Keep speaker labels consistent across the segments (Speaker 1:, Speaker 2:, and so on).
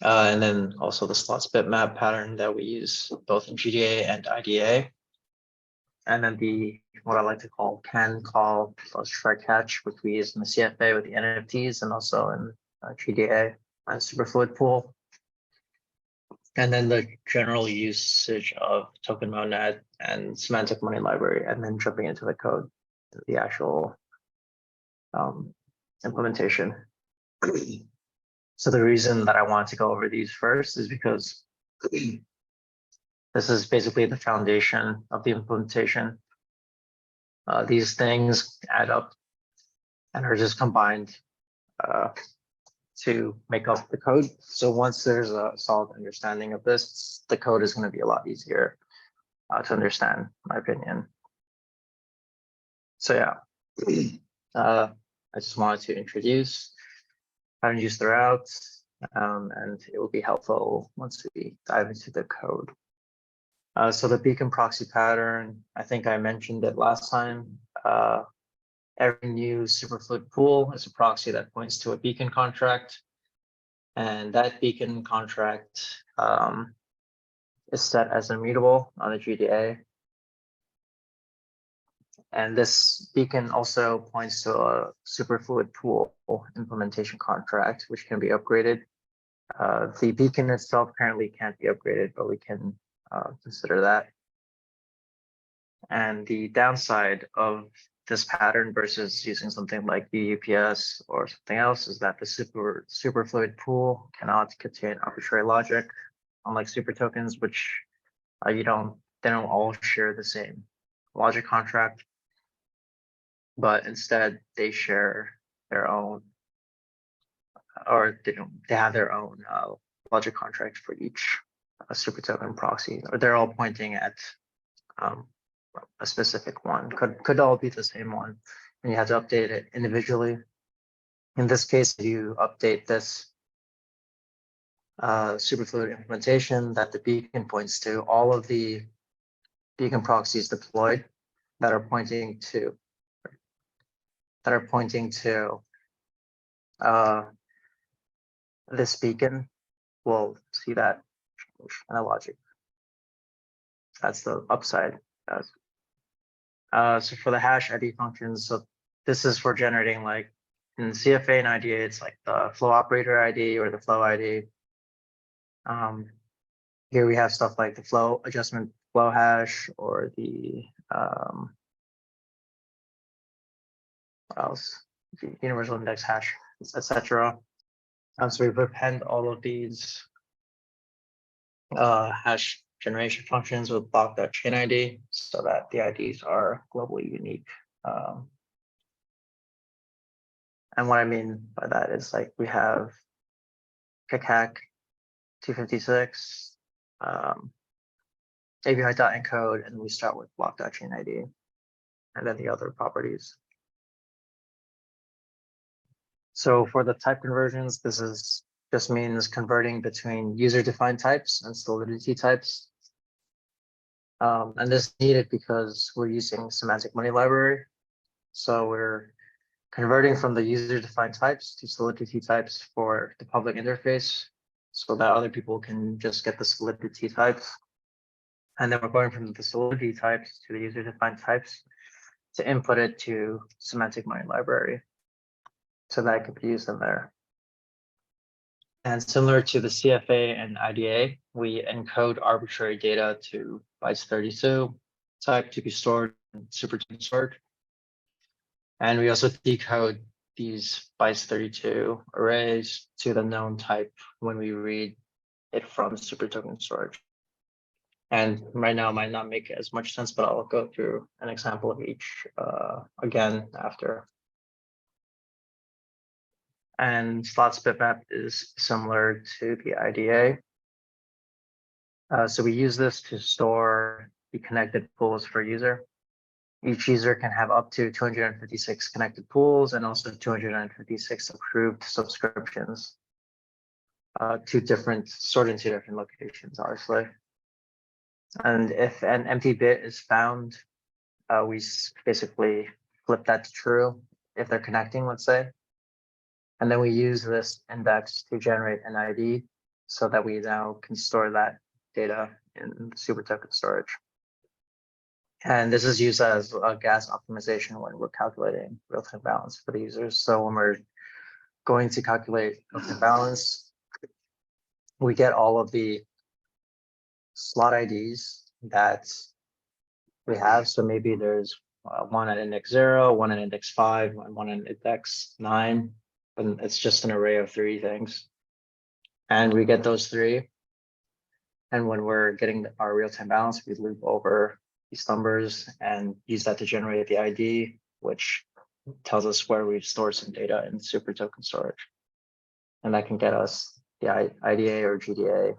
Speaker 1: And then also the slots bitmap pattern that we use both in GDA and IDA. And then the what I like to call can call plus try catch, which we use in the CFA with the NFTs and also in GDA and Superfluid pool. And then the general usage of token monad and semantic money library, and then jumping into the code, the actual implementation. So the reason that I wanted to go over these first is because this is basically the foundation of the implementation. These things add up and are just combined to make up the code. So once there's a solid understanding of this, the code is going to be a lot easier to understand, in my opinion. So yeah, I just wanted to introduce pattern use throughout, and it will be helpful once we dive into the code. So the beacon proxy pattern, I think I mentioned it last time. Every new Superfluid pool is a proxy that points to a beacon contract. And that beacon contract is set as immutable on the GDA. And this beacon also points to a Superfluid pool implementation contract, which can be upgraded. The beacon itself currently can't be upgraded, but we can consider that. And the downside of this pattern versus using something like the UPS or something else is that the Superfluid pool cannot contain arbitrary logic, unlike super tokens, which they don't all share the same logic contract, but instead they share their own, or they have their own logic contract for each super token proxy, or they're all pointing at a specific one. Could all be the same one, and you have to update it individually. In this case, you update this Superfluid implementation that the beacon points to, all of the beacon proxies deployed that are pointing to this beacon will see that in a logic. That's the upside. So for the hash ID functions, so this is for generating, like in CFA and IDA, it's like the flow operator ID or the flow ID. Here we have stuff like the flow adjustment flow hash or the what else? The universal index hash, etc. So we append all of these hash generation functions with block.chain ID so that the IDs are globally unique. And what I mean by that is, like, we have KCAC 256, API.encode, and we start with block.chain ID, and then the other properties. So for the type conversions, this just means converting between user-defined types and solidity types. And this is needed because we're using semantic money library. So we're converting from the user-defined types to solidity types for the public interface so that other people can just get the solidity types. And then we're going from the solidity types to the user-defined types to input it to semantic money library so that it could be used in there. And similar to the CFA and IDA, we encode arbitrary data to bytes 32 type to be stored in super token storage. And we also decode these bytes 32 arrays to the known type when we read it from super token storage. And right now it might not make as much sense, but I'll go through an example of each again after. And slots bitmap is similar to the IDA. So we use this to store the connected pools for user. Each user can have up to 256 connected pools and also 256 approved subscriptions stored in two different locations, obviously. And if an empty bit is found, we basically flip that to true if they're connecting, let's say. And then we use this index to generate an ID so that we now can store that data in super token storage. And this is used as a gas optimization when we're calculating real-time balance for the users. So when we're going to calculate real-time balance, we get all of the slot IDs that we have. So maybe there's one at index 0, one at index 5, and one at index 9. And it's just an array of 3 things. And we get those 3. And when we're getting our real-time balance, we loop over these numbers and use that to generate the ID, which tells us where we've stored some data in super token storage. And that can get us the IDA or GDA,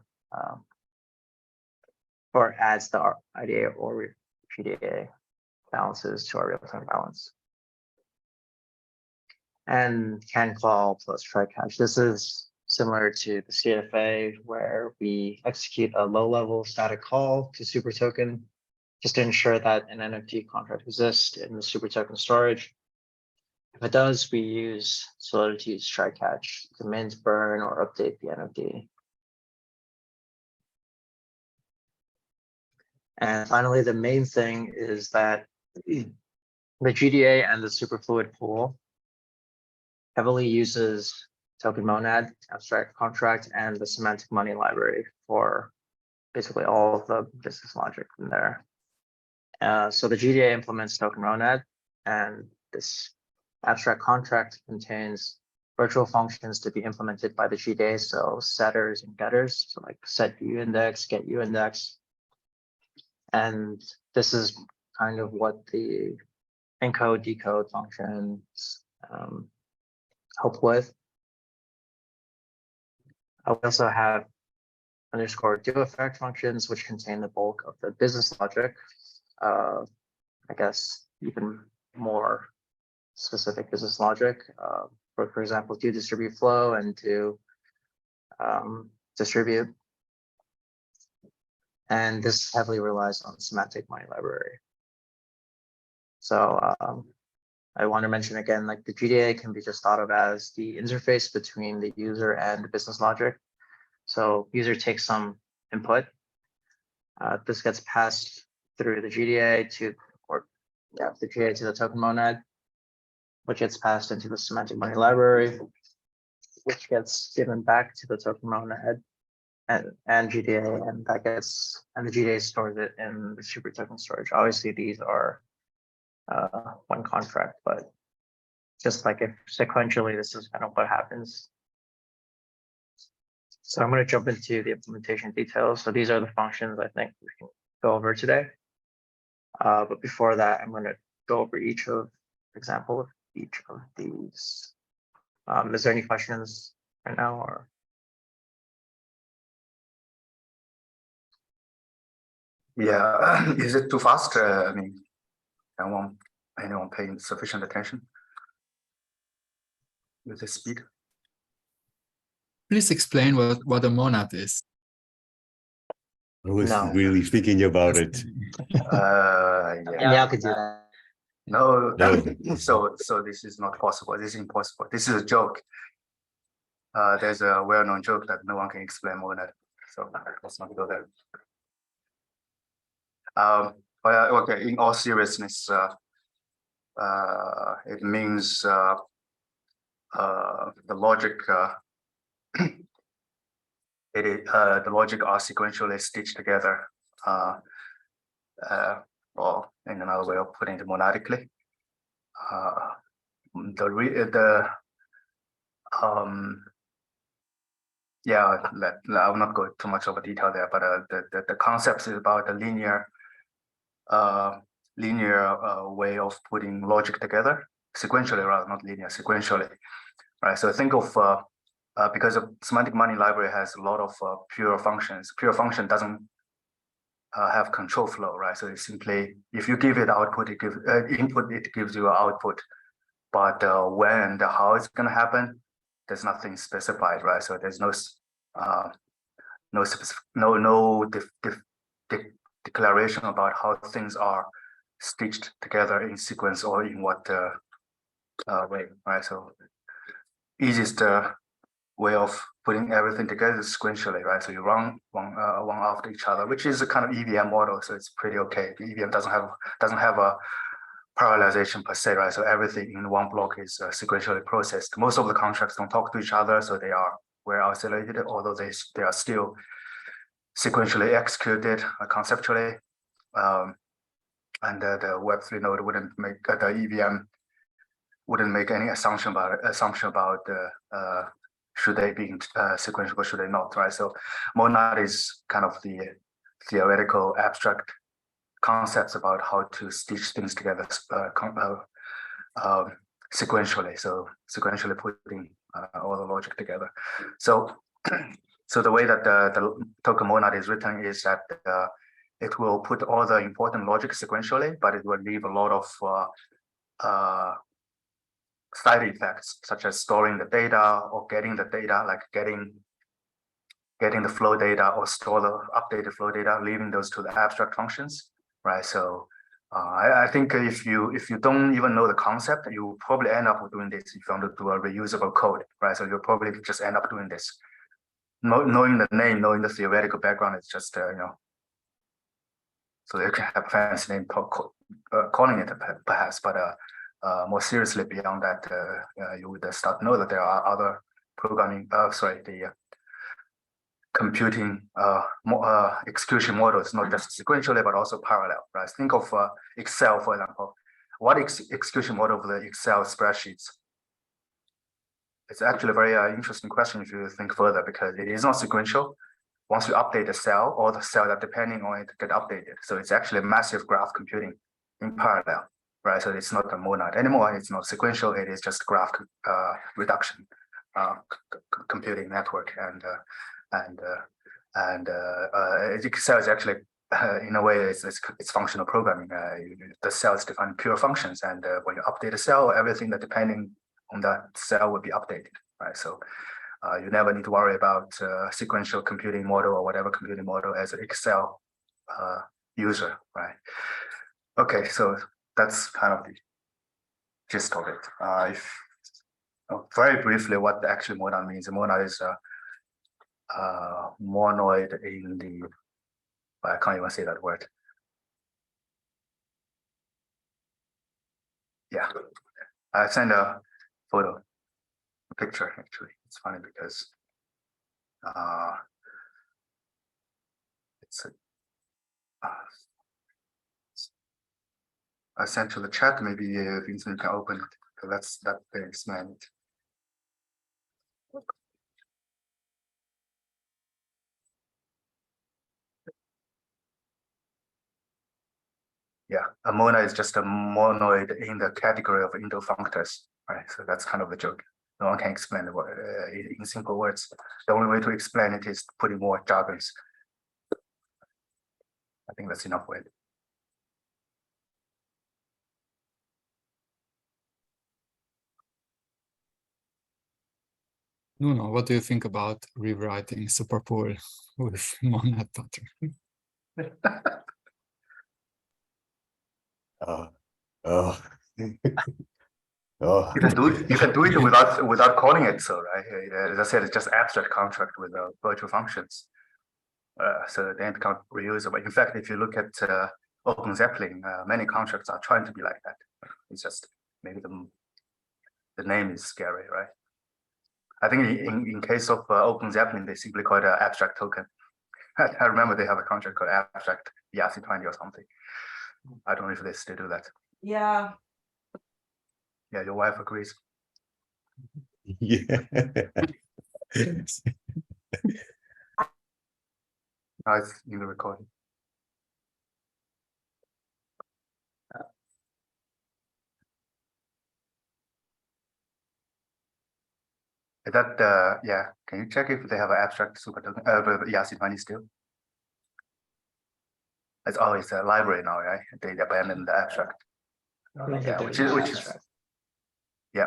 Speaker 1: or adds the IDA or GDA balances to our real-time balance. And can call plus try catch. This is similar to the CFA, where we execute a low-level static call to super token just to ensure that an NFT contract exists in the super token storage. If it does, we use Solidity's try catch to mint, burn, or update the NFT. And finally, the main thing is that the GDA and the Superfluid pool heavily uses token monad, abstract contract, and the semantic money library for basically all of the business logic in there. So the GDA implements token monad, and this abstract contract contains virtual functions to be implemented by the GDA, so setters and getters, so like set uindex, get uindex. And this is kind of what the encode decode functions help with. We also have underscore do effect functions, which contain the bulk of the business logic. I guess even more specific business logic, for example, do distribute flow and do distribute. And this heavily relies on semantic money library. So I want to mention again, like the GDA can be just thought of as the interface between the user and the business logic. So user takes some input. This gets passed through the GDA to, the GDA to the token monad, which gets passed into the semantic money library, which gets given back to the token monad and GDA, and the GDA stores it in the super token storage. Obviously, these are one contract, but just like if sequentially, this is kind of what happens. So I'm going to jump into the implementation details. So these are the functions I think we can go over today. But before that, I'm going to go over example of each of these. Is there any questions right now, or?
Speaker 2: Yeah, is it too fast? I mean, I won't anyone paying sufficient attention with the speed.
Speaker 3: Please explain what a monad is.
Speaker 4: I was really thinking about it.
Speaker 1: Yeah, I could do that.
Speaker 2: No,
Speaker 4: No.
Speaker 2: so this is not possible. This is impossible. This is a joke. There's a well-known joke that no one can explain monad. So let's not go there. But okay, in all seriousness, it means the logic the logic are sequentially stitched together, or in another way of putting it monadically. Yeah, I will not go too much over detail there, but the concept is about the linear way of putting logic together sequentially, rather not linear, sequentially, right? So think of because the semantic money library has a lot of pure functions. Pure function doesn't have control flow, right? So it's simply, if you give it output, it gives input, it gives you output. But when and how it's going to happen, there's nothing specified, right? So there's no declaration about how things are stitched together in sequence or in what way, right? So easiest way of putting everything together sequentially, right? So you run one after each other, which is a kind of EVM model, so it's pretty okay. The EVM doesn't have a parallelization per se, right? So everything in one block is sequentially processed. Most of the contracts don't talk to each other, so they are well isolated, although they are still sequentially executed conceptually. And the Web3 node wouldn't make the EVM wouldn't make any assumption about should they be sequential or should they not, right? So monad is kind of the theoretical abstract concepts about how to stitch things together sequentially. So sequentially putting all the logic together. So so the way that the token monad is written is that it will put all the important logic sequentially, but it will leave a lot of side effects, such as storing the data or getting the data, like getting the flow data or store the updated flow data, leaving those to the abstract functions, right? So I think if you don't even know the concept, you probably end up doing this if you want to do a reusable code, right? So you'll probably just end up doing this. Knowing the name, knowing the theoretical background, it's just so they can have a fancy name calling it perhaps, but more seriously beyond that, you would start to know that there are other programming, the computing execution models, not just sequentially, but also parallel, right? Think of Excel, for example. What execution model of the Excel spreadsheets? It's actually a very interesting question if you think further, because it is not sequential. Once you update the cell, all the cells that depending on it get updated. So it's actually massive graph computing in parallel, right? So it's not a monad anymore. It's not sequential. It is just graph reduction computing network, and Excel is actually in a way it's functional programming. The cells define pure functions, and when you update a cell, everything that depending on that cell will be updated, right? So you never need to worry about sequential computing model or whatever computing model as an Excel user, right? Okay, so that's kind of the gist of it. Very briefly, what actually monad means. Monad is monoid in the, I can't even say that word. Yeah, I sent a photo, a picture actually. It's funny because it's I sent to the chat. Maybe Vincent can open it. So that's that they explain it. Yeah, a monad is just a monoid in the category of indofunctors, right? So that's kind of the joke. No one can explain it in simple words. The only way to explain it is putting more jargons. I think that's enough with it.
Speaker 3: No, what do you think about rewriting Superpool with monad pattern?
Speaker 4: Oh.
Speaker 2: You can do it without calling it so, right? As I said, it's just abstract contract with virtual functions. So they become reusable. In fact, if you look at Open Zeppelin, many contracts are trying to be like that. It's just maybe the name is scary, right? I think in case of Open Zeppelin, they simply call it an abstract token. I remember they have a contract called abstract ERC20 or something. I don't know if they still do that.
Speaker 5: Yeah.
Speaker 2: Yeah, your wife agrees.
Speaker 4: Yeah.
Speaker 2: Now it's in the recording. Is that yeah? Can you check if they have an abstract super token? ERC20 still. It's always a library now, right? They abandoned the abstract. Yeah, which is yeah.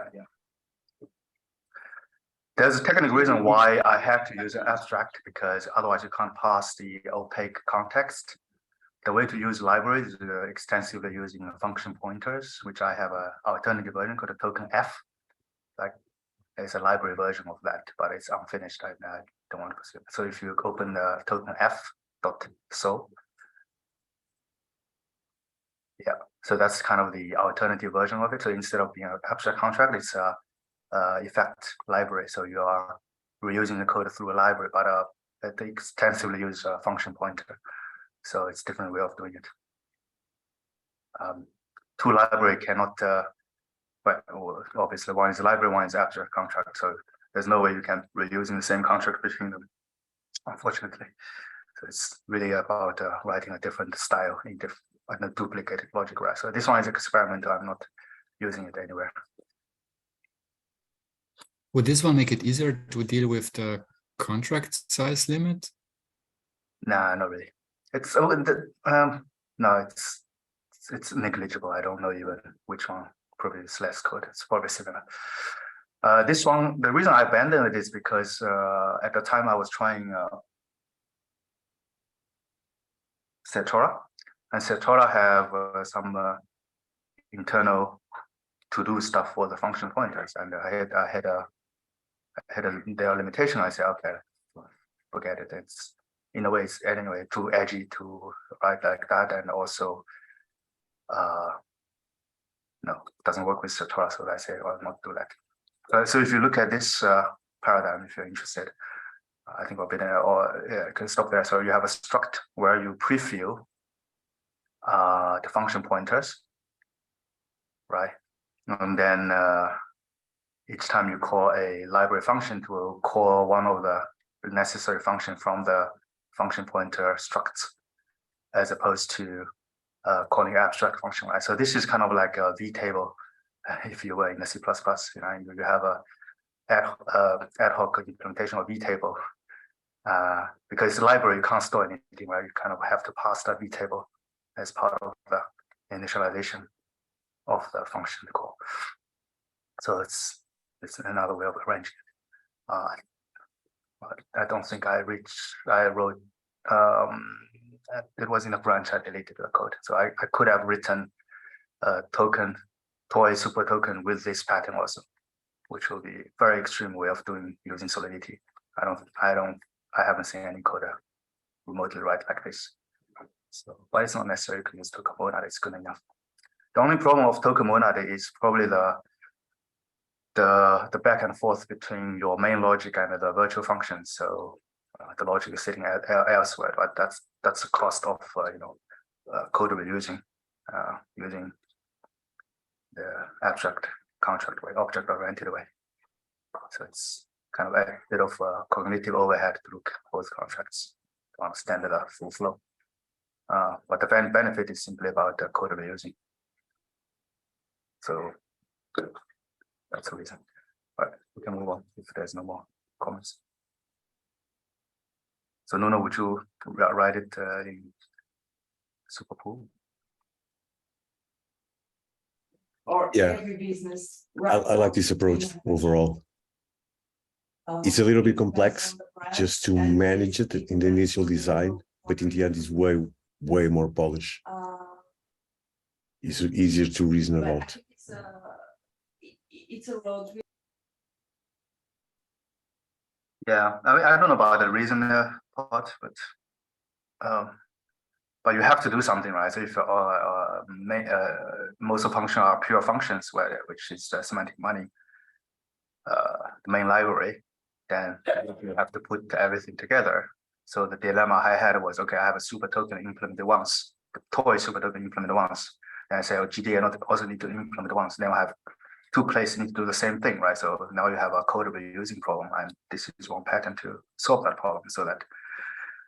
Speaker 2: There's a technical reason why I have to use an abstract, because otherwise you can't pass the opaque context. The way to use libraries is extensively using function pointers, which I have an alternative version called a token F. Like there's a library version of that, but it's unfinished. I don't want to pursue it. So if you open the token f.so, yeah, so that's kind of the alternative version of it. So instead of being an abstract contract, it's a effect library. So you are reusing the code through a library, but it extensively use a function pointer. So it's a different way of doing it. Two library cannot, but obviously one is library, one is abstract contract. So there's no way you can reusing the same contract between them, unfortunately. So it's really about writing a different style in a duplicated logic, right? So this one is experimental. I'm not using it anywhere.
Speaker 3: Would this one make it easier to deal with the contract size limit?
Speaker 2: Nah, not really. It's no, it's negligible. I don't know even which one. Probably it's less code. It's probably similar. This one, the reason I abandoned it is because at the time I was trying Setora, and Setora have some internal to-do stuff for the function pointers, and I had their limitation. I said, okay, forget it. It's in a way, it's anyway too edgy to write like that, and also no, it doesn't work with Setora. So I say, I'll not do that. So if you look at this paradigm, if you're interested, I think I'll be there, or yeah, can stop there. So you have a struct where you prefill the function pointers, right? And then each time you call a library function, it will call one of the necessary function from the function pointer structs, as opposed to calling abstract function, right? So this is kind of like a V table, if you were in the C++, you know, you have a ad hoc implementation of V table. Because the library, you can't store anything, right? You kind of have to pass that V table as part of the initialization of the function call. So it's another way of arranging it. But I don't think I wrote, it was in a branch, I deleted the code. So I could have written a token, toy super token with this pattern also, which will be a very extreme way of using Solidity. I haven't seen any coder remotely write like this. So, but it's not necessary to use token monad, it's good enough. The only problem of token monad is probably the back and forth between your main logic and the virtual function. So the logic is sitting elsewhere, but that's the cost of code reusing using the abstract contract way, object-oriented way. So it's kind of a bit of a cognitive overhead to look at both contracts to understand the full flow. But the benefit is simply about the code reusing. So that's the reason. But we can move on if there's no more comments. So Nuno, would you write it in Superfluid?
Speaker 5: Or
Speaker 4: Yeah.
Speaker 5: every business.
Speaker 4: I like this approach overall. It's a little bit complex just to manage it in the initial design, but in the end it's way more polished. It's easier to reason about.
Speaker 5: It's a road.
Speaker 2: Yeah, I mean, I don't know about the reason part, but you have to do something, right? So if most of function are pure functions, which is the semantic money, the main library, then you have to put everything together. So the dilemma I had was, okay, I have a super token implemented once, the toy super token implemented once, and I say, oh, GDA also need to implement once. Then I have two places need to do the same thing, right? So now you have a code reusing problem, and this is one pattern to solve that problem, so that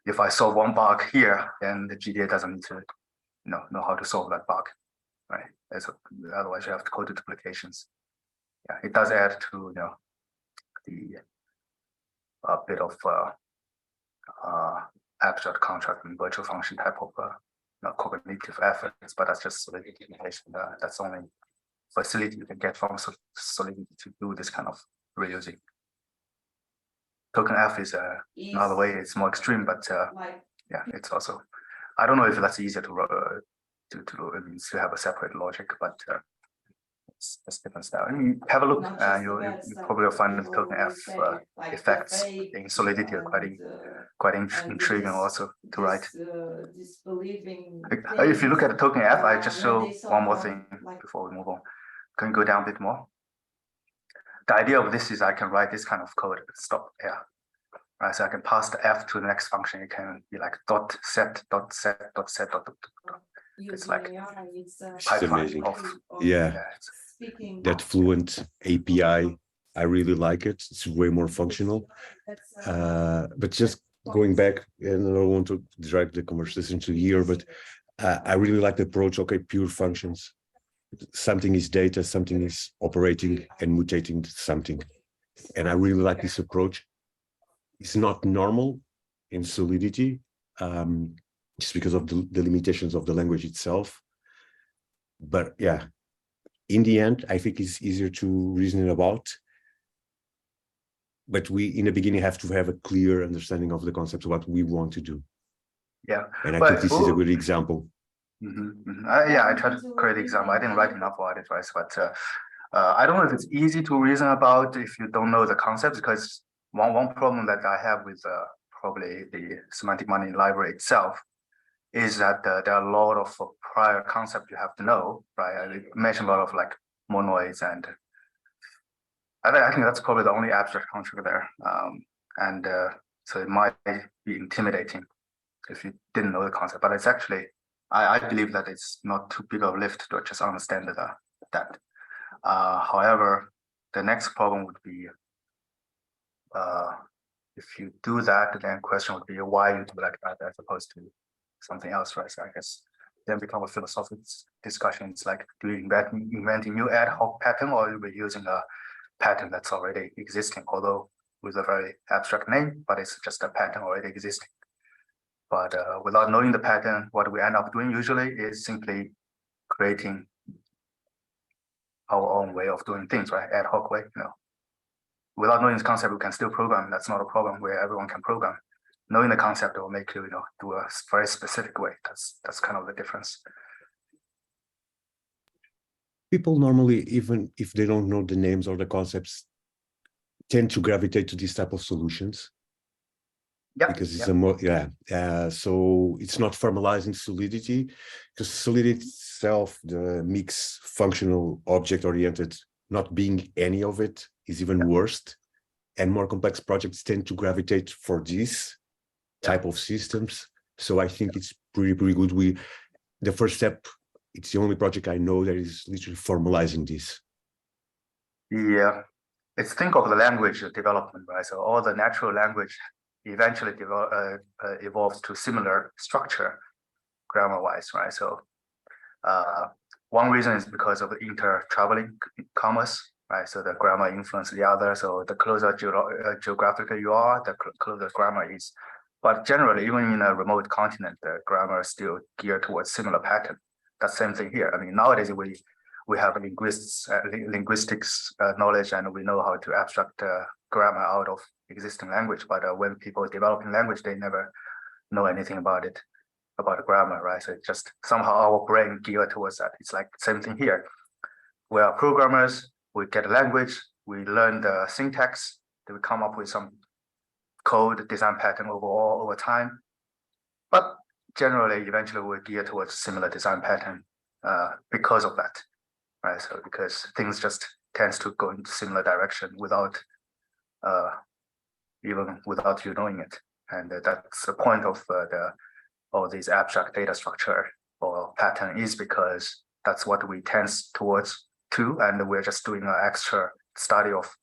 Speaker 2: if I solve one bug here, then the GDA doesn't need to know how to solve that bug, right? Otherwise you have to code the duplications. Yeah, it does add to a bit of abstract contract and virtual function type of cognitive efforts, but that's just Solidity implementation. That's only facility you can get from Solidity to do this kind of reusing. Token F is another way. It's more extreme, but yeah, it's also. I don't know if that's easier to have a separate logic, but It's different style. I mean, have a look, and you probably will find the token F effects in Solidity are quite intriguing also to write. If you look at the token F, I just show one more thing before we move on. Can you go down a bit more? The idea of this is I can write this kind of code, stop here. Right, so I can pass the F to the next function. It can be like dot set, dot set, dot set, dot. It's like
Speaker 4: It's amazing. Yeah,
Speaker 5: Speaking
Speaker 4: that Fluent API, I really like it. It's way more functional. But just going back, and I don't want to drag the conversation to here, but I really like the approach. Okay, pure functions. Something is data, something is operating and mutating to something. And I really like this approach. It's not normal in Solidity, just because of the limitations of the language itself. But yeah, in the end, I think it's easier to reason about. But we, in the beginning, have to have a clear understanding of the concept of what we want to do.
Speaker 2: Yeah.
Speaker 4: And I think this is a good example.
Speaker 2: Yeah, I tried to create an example. I didn't write enough about it, right? But I don't know if it's easy to reason about if you don't know the concepts, because one problem that I have with probably the semantic money library itself is that there are a lot of prior concepts you have to know, right? I mentioned a lot of like monoids, and I think that's probably the only abstract concept there. So it might be intimidating if you didn't know the concept, but it's actually, I believe that it's not too big of a lift to just understand that. However, the next problem would be, if you do that, then question would be why you do like that as opposed to something else, right? So I guess then become a philosophical discussion. It's like, do you invent a new ad hoc pattern, or are we using a pattern that's already existing, although with a very abstract name, but it's just a pattern already existing. But without knowing the pattern, what we end up doing usually is simply creating our own way of doing things, right? Ad hoc way, you know. Without knowing this concept, we can still program. That's not a problem where everyone can program. Knowing the concept will make you, do a very specific way. That's kind of the difference.
Speaker 4: People normally, even if they don't know the names or the concepts, tend to gravitate to these type of solutions.
Speaker 2: Yeah,
Speaker 4: because it's a more, so it's not formalizing Solidity, because Solidity itself, the mix functional object oriented, not being any of it is even worse, and more complex projects tend to gravitate for this type of systems. So I think it's pretty good. The first step, it's the only project I know that is literally formalizing this.
Speaker 2: Yeah, it's think of the language development, right? So all the natural language eventually evolves to similar structure grammar-wise, right? So one reason is because of inter-traveling commerce, right? So the grammar influences the other. So the closer geographically you are, the closer grammar is. But generally, even in a remote continent, the grammar is still geared towards similar pattern. That's the same thing here. I mean, nowadays we have linguistics knowledge, and we know how to abstract grammar out of existing language. But when people are developing language, they never know anything about it, about grammar, right? So it's just somehow our brain geared towards that. It's like same thing here. We are programmers, we get a language, we learn the syntax, then we come up with some code design pattern over time. But generally, eventually we're geared towards similar design pattern because of that, right? So because things just tends to go in similar direction without even without you knowing it. And that's the point of all these abstract data structure or pattern, is because that's what we tend towards too. And we're just doing an extra study of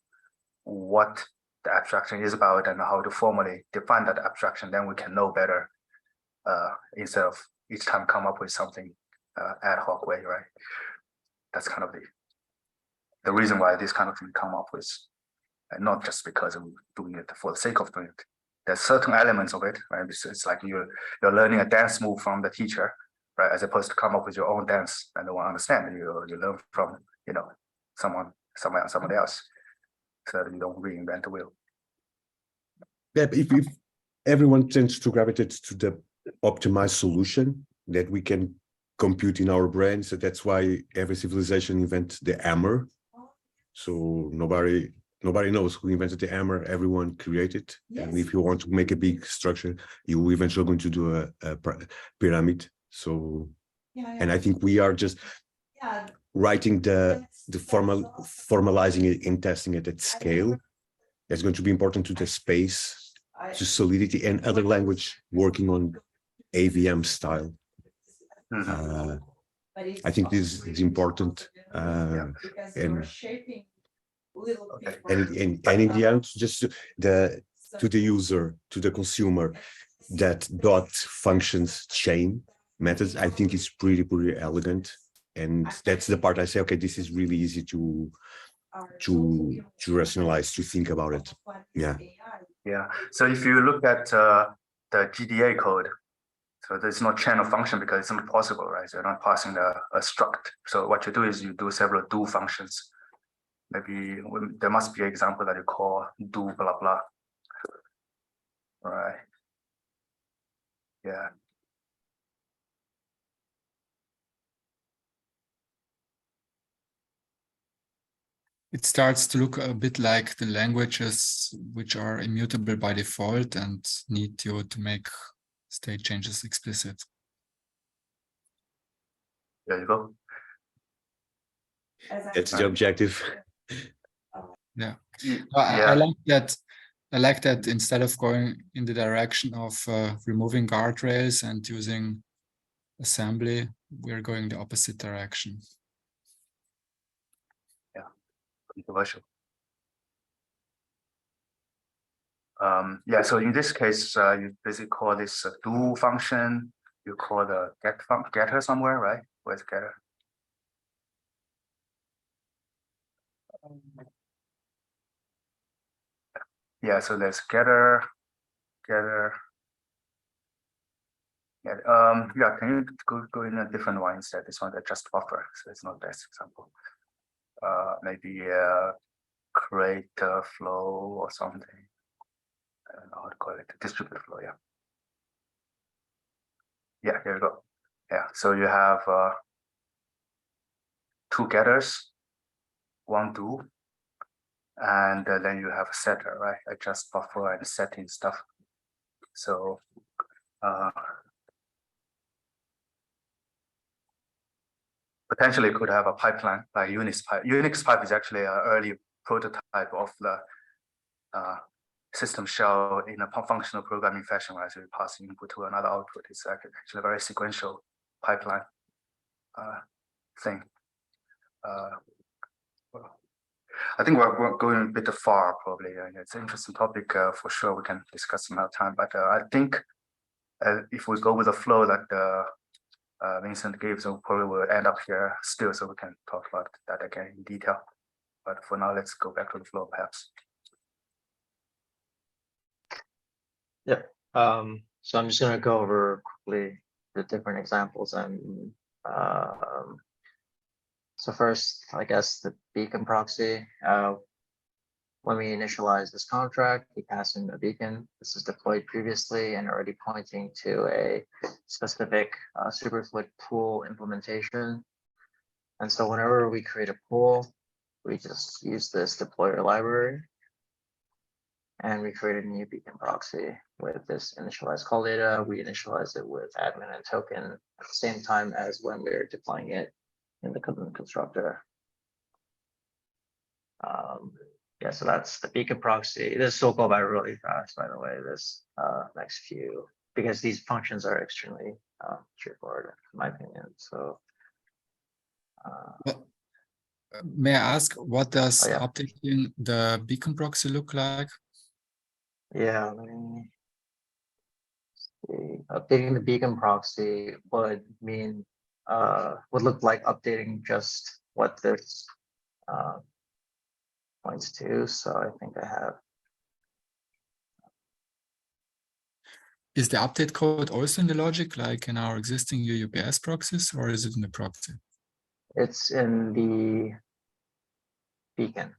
Speaker 2: what the abstraction is about and how to formally define that abstraction. Then we can know better instead of each time come up with something ad hoc way, right? That's kind of the reason why this kind of thing come up with, and not just because of doing it for the sake of doing it. There's certain elements of it, right? It's like you're learning a dance move from the teacher, right? As opposed to come up with your own dance and no one understand. You learn from somebody else, so that you don't reinvent the wheel.
Speaker 4: Yeah, if everyone tends to gravitate to the optimized solution that we can compute in our brain. So that's why every civilization invents the hammer. So nobody knows who invented the hammer. Everyone created. And if you want to make a big structure, you eventually going to do a pyramid. So, and I think we are just writing formalizing it and testing it at scale. That's going to be important to the space, to solidity, and other language working on AVM style. I think this is important, and in the end, just to the user, to the consumer, that dot functions chain methods, I think is pretty elegant, and that's the part I say, okay, this is really easy to rationalize, to think about it. Yeah.
Speaker 2: So if you look at the GDA code, so there's no chain of function because it's not possible, right? So you're not passing a struct. So what you do is you do several do functions. Maybe there must be an example that you call do blah blah. All right. Yeah.
Speaker 3: It starts to look a bit like the languages which are immutable by default and need you to make state changes explicit.
Speaker 2: There you go.
Speaker 4: It's the objective.
Speaker 3: Yeah.
Speaker 2: Yeah.
Speaker 3: I like that instead of going in the direction of removing guardrails and using assembly, we're going the opposite direction.
Speaker 2: Controversial. Yeah, so in this case, you basically call this a do function. You call the getter somewhere, right? Where's getter? Yeah, so there's getter. Yeah, yeah. Can you go in a different one instead? This one that just buffer, so it's not best example. Maybe create a flow or something. I don't know how to call it. Distributed flow. Yeah. Yeah. Here we go. Yeah. So you have two getters, one do, and then you have a setter, right? Adjust buffer and setting stuff. So potentially could have a pipeline like Unix pipe. Unix pipe is actually an early prototype of the system shell in a functional programming fashion, right? So you pass input to another output. It's actually a very sequential pipeline thing. Well, I think we're going a bit far, probably. It's an interesting topic for sure. We can discuss some other time, but I think if we go with the flow that Vincent gave, so probably we'll end up here still, so we can talk about that again in detail. But for now, let's go back to the flow, perhaps.
Speaker 1: Yep. So I'm just going to go over quickly the different examples. And so first, I guess the beacon proxy. When we initialize this contract, we pass in a beacon. This is deployed previously and already pointing to a specific Superfluid pool implementation. And so whenever we create a pool, we just use this deployer library. And we created a new beacon proxy with this initialized call data. We initialize it with admin and token at the same time as when we're deploying it in the constructor. Yeah, so that's the beacon proxy. This will go by really fast, by the way, this next few, because these functions are extremely straightforward, in my opinion. So
Speaker 3: may I ask, what does
Speaker 1: yeah.
Speaker 3: updating the beacon proxy look like?
Speaker 1: Yeah, let me see. Updating the beacon proxy would mean would look like updating just what this points to. So I think I have.
Speaker 3: Is the update code also in the logic, like in our existing UUPS proxies, or is it in the proxy?
Speaker 1: It's in the beacon.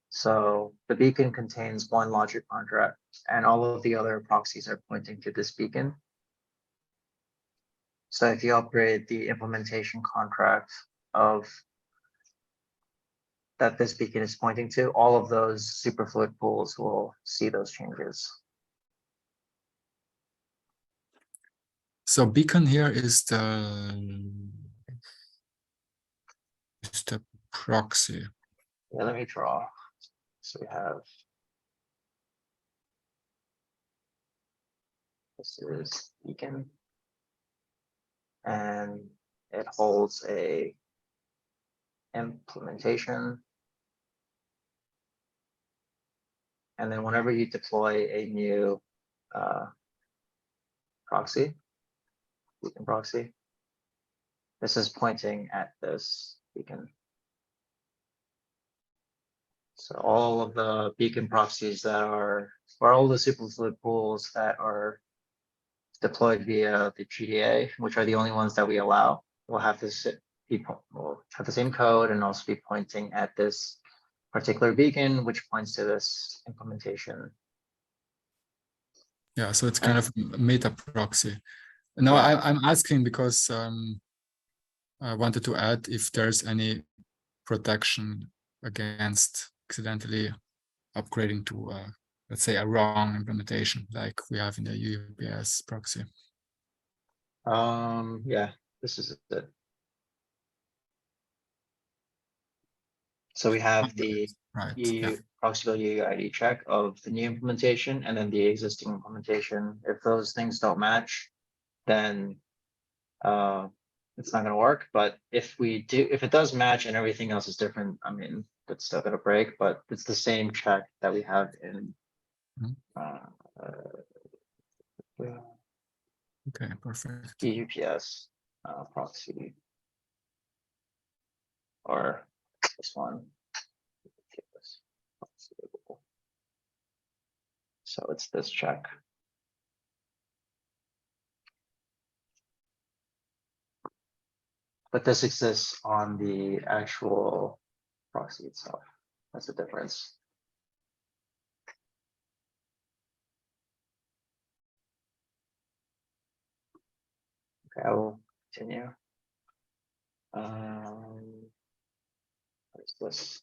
Speaker 1: So the beacon contains one logic contract, and all of the other proxies are pointing to this beacon. So if you upgrade the implementation contract of that this beacon is pointing to, all of those superfluid pools will see those changes.
Speaker 3: So beacon here is the proxy.
Speaker 1: Yeah, let me draw. So we have this is beacon, and it holds a implementation. And then whenever you deploy a new proxy, beacon proxy, this is pointing at this beacon. So all of the beacon proxies that are, or all the superfluid pools that are deployed via the GDA, which are the only ones that we allow, will have this will have the same code and also be pointing at this particular beacon, which points to this implementation.
Speaker 3: Yeah, so it's kind of a meta proxy. No,
Speaker 1: Yeah.
Speaker 3: I'm asking because I wanted to add if there's any protection against accidentally upgrading to, let's say, a wrong implementation like we have in the UPS proxy.
Speaker 1: Yeah, this is it. So we have the
Speaker 3: Right. Yeah.
Speaker 1: proxy UUID check of the new implementation and then the existing implementation. If those things don't match, then it's not going to work. But if it does match and everything else is different, I mean, it's still going to break. But it's the same check that we have in.
Speaker 3: Okay, perfect.
Speaker 1: The UPS proxy, or this one. So it's this check. But this exists on the actual proxy itself. That's the difference. Okay, I will continue. What is this?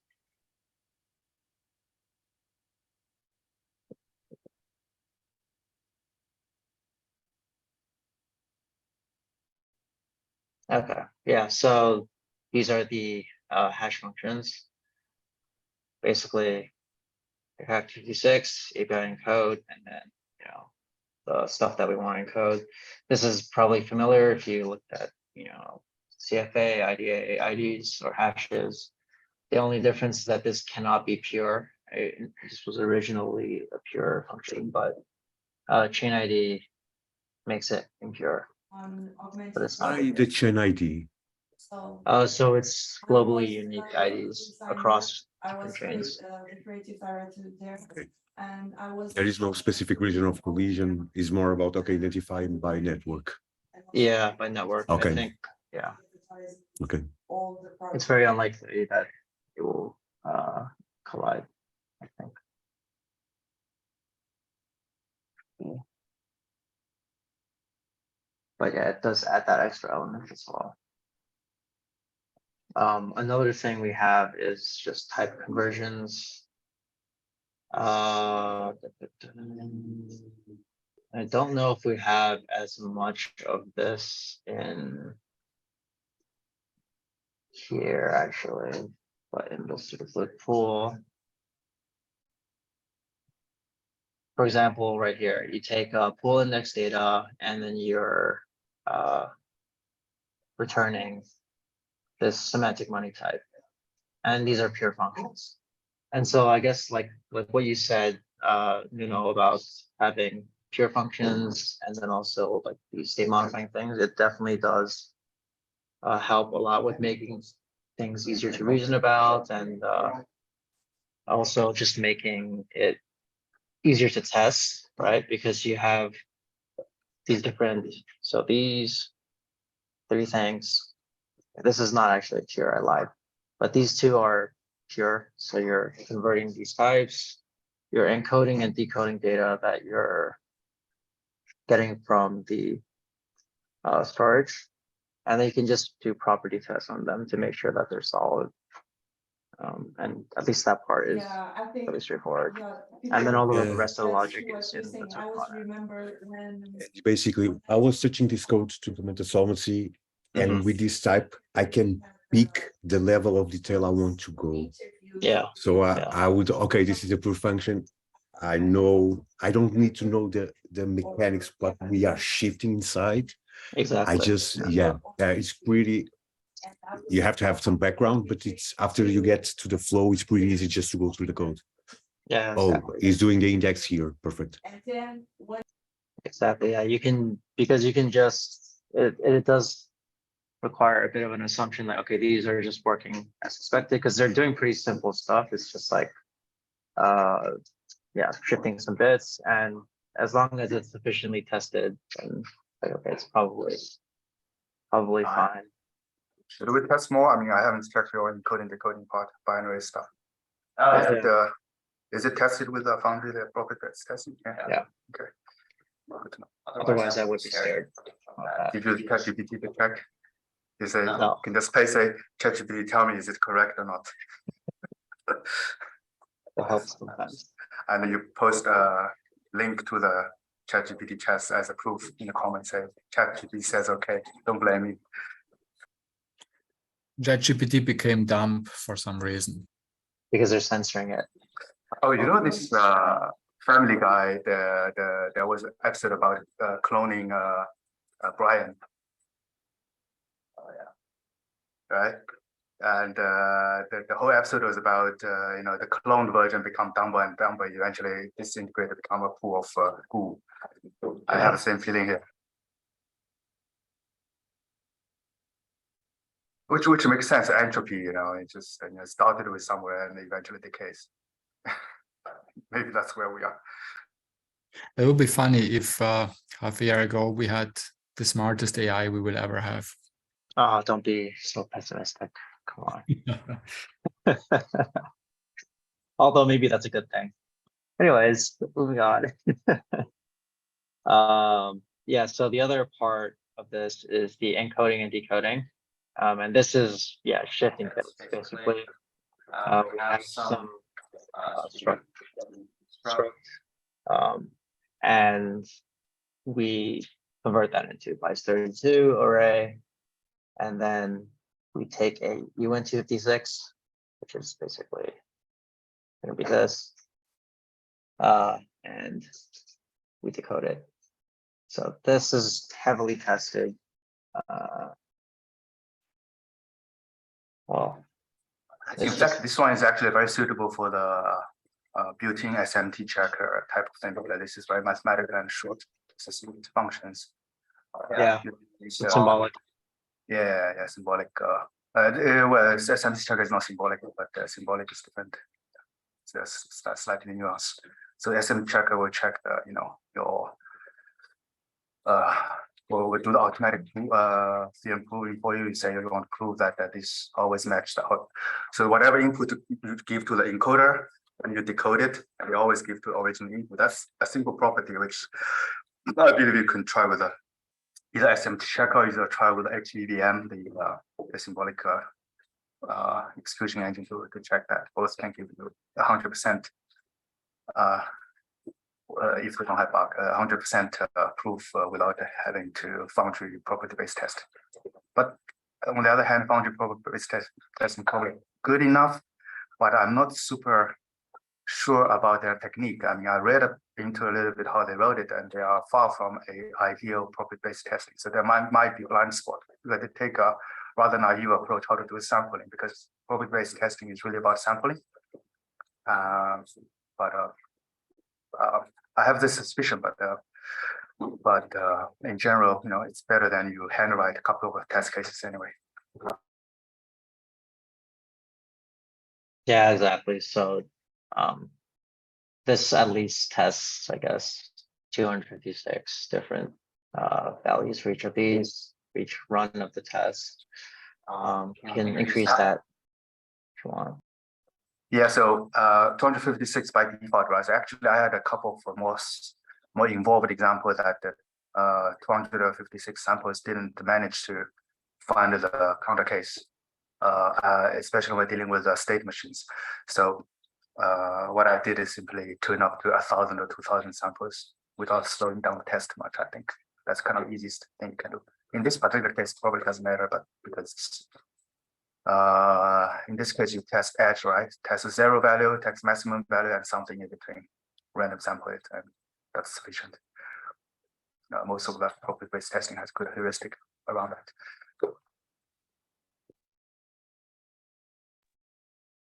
Speaker 1: Okay, yeah, so these are the hash functions. Basically, Hack 56, API encode, and then, you know, the stuff that we want to encode. This is probably familiar if you looked at, you know, CFA, IDA, IDs, or hashes. The only difference is that this cannot be pure. This was originally a pure function, but chain ID makes it impure. But it's not.
Speaker 4: Why the chain ID?
Speaker 1: So it's globally unique IDs across different chains.
Speaker 4: Okay. There is no specific region of collision. It's more about, okay, identifying by network.
Speaker 1: Yeah, by network.
Speaker 4: Okay.
Speaker 1: I think, yeah.
Speaker 4: Okay.
Speaker 1: It's very unlikely that it will collide, I think. But yeah, it does add that extra element as well. Another thing we have is just type conversions. I don't know if we have as much of this in here actually, but in the Superfluid pool. For example, right here, you take a pool index data and then you're returning this semantic money type. And these are pure functions. And so I guess like what you said, about having pure functions and then also like the state modifying things, it definitely does help a lot with making things easier to reason about, and also just making it easier to test, right? Because you have these different, so these three things, this is not actually pure, I lied, but these two are pure. So you're converting these types, you're encoding and decoding data that you're getting from the storage. And then you can just do property tests on them to make sure that they're solid. And at least that part is
Speaker 5: Yeah, I think.
Speaker 1: pretty straightforward.
Speaker 5: yeah,
Speaker 1: And then all the
Speaker 4: Yeah.
Speaker 1: rest of the
Speaker 5: that's
Speaker 1: logic
Speaker 5: true what
Speaker 1: is
Speaker 5: you're
Speaker 1: in the
Speaker 5: saying. I was remember when.
Speaker 4: Basically, I was touching this code to implement the solvency, and
Speaker 1: Mhm.
Speaker 4: with this type, I can pick the level of detail I want to go.
Speaker 1: Yeah.
Speaker 4: So
Speaker 1: Yeah.
Speaker 4: I would, okay, this is a proof function. I know, I don't need to know the mechanics, what we are shifting inside.
Speaker 1: Exactly.
Speaker 4: I just, it's pretty, you have to have some background, but it's after you get to the flow, it's pretty easy just to go through the code.
Speaker 1: Yeah.
Speaker 4: Oh,
Speaker 1: Exactly.
Speaker 4: he's doing the index here. Perfect.
Speaker 5: And then when.
Speaker 1: Exactly. Yeah. You can, because you can just, it does require a bit of an assumption that, okay, these are just working as expected because they're doing pretty simple stuff. It's just like, yeah, shifting some bits. And as long as it's sufficiently tested, then like, okay, it's probably fine.
Speaker 2: Should we test more? I mean, I haven't checked your encoding decoding part, binary stuff.
Speaker 1: Yeah.
Speaker 2: Is it tested with the Foundry, the property-based testing?
Speaker 1: Yeah.
Speaker 2: Okay. Good to know.
Speaker 1: Otherwise, I would be scared.
Speaker 2: Did you use ChatGPT to check? You say,
Speaker 1: No.
Speaker 2: can the space say, ChatGPT, tell me, is it correct or not?
Speaker 1: It helps sometimes.
Speaker 2: And you post a link to the ChatGPT test as a proof in the comments, say, ChatGPT says, okay, don't blame me.
Speaker 3: ChatGPT became dumb for some reason.
Speaker 1: Because they're censoring it.
Speaker 2: Oh, you know this Family Guy, there was an episode about cloning Brian. Oh yeah. Right? And the whole episode was about the cloned version become dumber and dumber, eventually disintegrated, become a pool of goo. I have the same feeling here. Which makes sense, entropy, it just started with somewhere and eventually decays. Maybe that's where we are.
Speaker 3: It would be funny if half a year ago we had the smartest AI we will ever have.
Speaker 1: Oh, don't be so pessimistic. Come on. Although maybe that's a good thing. Anyways, moving on. Yeah, so the other part of this is the encoding and decoding. And this is, yeah, shifting bits, basically. We have some struct, and we convert that into bytes 32 array, and then we take a UN256, which is basically going to be this, and we decode it. So this is heavily tested. Well,
Speaker 2: in fact, this one is actually very suitable for the built-in SMT checker type of thing. This is very mathematical and short. It's functions.
Speaker 1: yeah, it's symbolic.
Speaker 2: Yeah, symbolic. Well, SMT checker is not symbolic, but symbolic is different. So that's slightly nuanced. So SMT checker will check your will do the automatic theorem proving for you. You say you want to prove that this always matched out. So whatever input you give to the encoder and you decode it, and you always give to the original input. That's a simple property which I believe you can try with either SMT checker or either try with HEVM, the symbolic execution engine to check that. Both can give you 100%. If we don't have 100% proof without having to Foundry property-based test. But on the other hand, Foundry property-based testing probably good enough, but I'm not super sure about their technique. I mean, I read into a little bit how they wrote it, and they are far from an ideal property-based testing. So there might be a blind spot because they take a rather naive approach how to do sampling, because property-based testing is really about sampling. I have this suspicion, but in general, it's better than you handwrite a couple of test cases anyway.
Speaker 1: Yeah, exactly. So this at least tests, I guess, 256 different values for each of these, for each run of the test. You can increase that if you want.
Speaker 2: Yeah, so 256 by default, right? So actually, I had a couple of more involved examples that 256 samples didn't manage to find the counter case, especially when dealing with state machines. So what I did is simply tune up to 1,000 or 2,000 samples without slowing down the test much. I think that's kind of easiest thing you can do. In this particular case, probably doesn't matter, but because in this case you test edge, right? Test zero value, test maximum value, and something in between, random sample it, and that's sufficient. Most of that topic-based testing has good heuristic around that.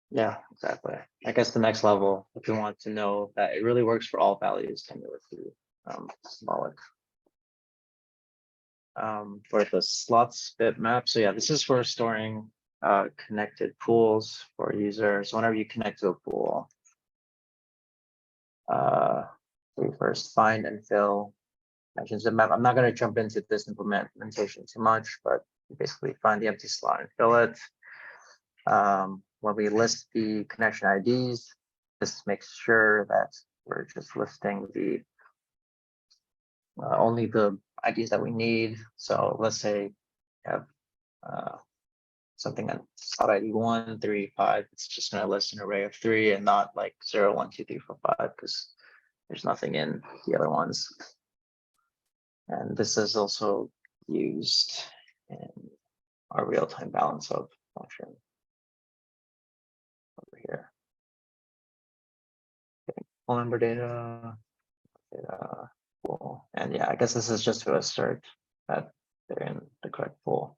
Speaker 1: Yeah, exactly. I guess the next level, if you want to know that it really works for all values, then you would do symbolic. For the slots bitmap, so yeah, this is for storing connected pools for users. Whenever you connect to a pool, we first find and fill mentions the map. I'm not going to jump into this implementation too much, but you basically find the empty slot and fill it. When we list the connection IDs, this makes sure that we're just listing the only the IDs that we need. So let's say you have something on slot ID 1, 3, 5. It's just going to list an array of 3 and not like 0, 1, 2, 3, 4, 5 because there's nothing in the other ones. And this is also used in our real-time balance of function over here. Phone number data, pool. And yeah, I guess this is just to assert that they're in the correct pool.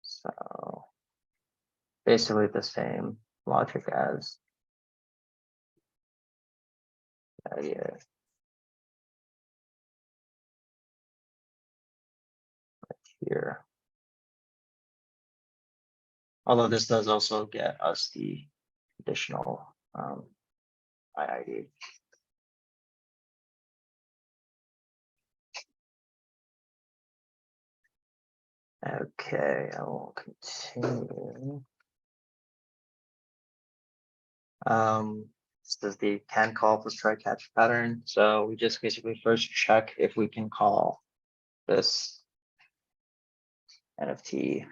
Speaker 1: So basically the same logic as here. Here. Although this does also get us the additional IID. Okay, I will continue. This is the can call plus try catch pattern. So we just basically first check if we can call this NFT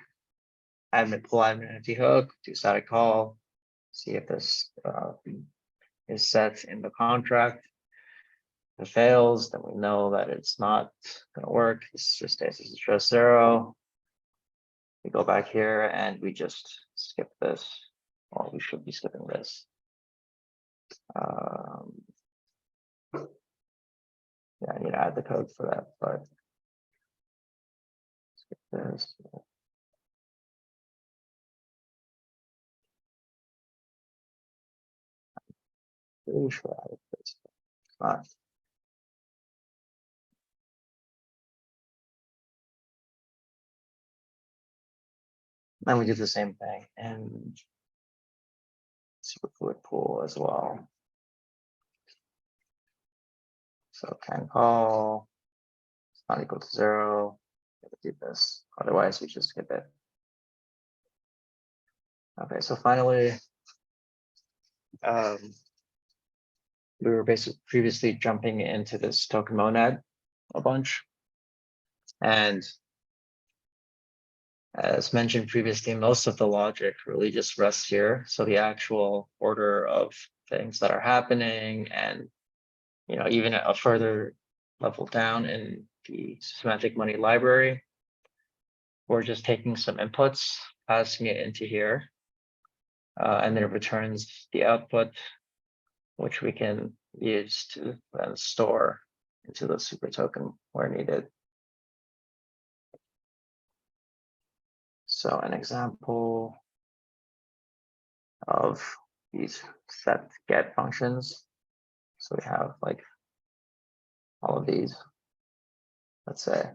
Speaker 1: admin pull admin NFT hook, do static call, see if this is set in the contract. If it fails, then we know that it's not going to work. This just stays as just 0. We go back here and we just skip this. Well, we should be skipping this. Yeah, I need to add the code for that, but skip this. Pretty sure I did this. Not. Then we do the same thing and Superfluid pool as well. So can call, it's not equal to 0. Do this. Otherwise, we just skip it. Okay, so finally, we were basically previously jumping into this token monad a bunch. And as mentioned previously, most of the logic really just rests here. So the actual order of things that are happening and, you know, even a further level down in the semantic money library, we're just taking some inputs, passing it into here, and then it returns the output, which we can use to then store into the super token where needed. So an example of these set get functions. So we have like all of these, let's say.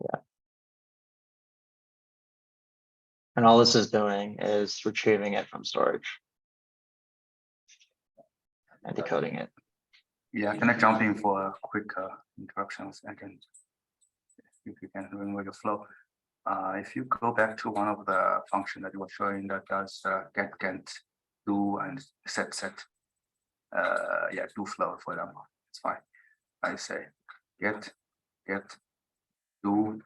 Speaker 1: Yeah. And all this is doing is retrieving it from storage and decoding it.
Speaker 2: Yeah, can I jump in for a quick interruptions again? If you can remember your flow. If you go back to one of the function that you were showing that does get, do, and set. Yeah, do flow for example. It's fine. I say get, do.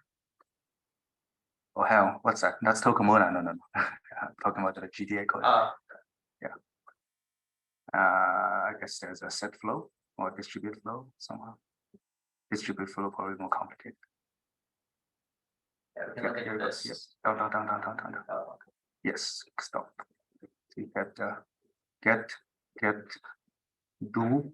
Speaker 2: Oh hell, what's that? That's Tokamona. No. I'm talking about the GDA code. Yeah. I guess there's a set flow or distribute flow somehow. Distribute flow probably more complicated. Yeah, here it goes. Yes. Down. Yes, stop. You get, do,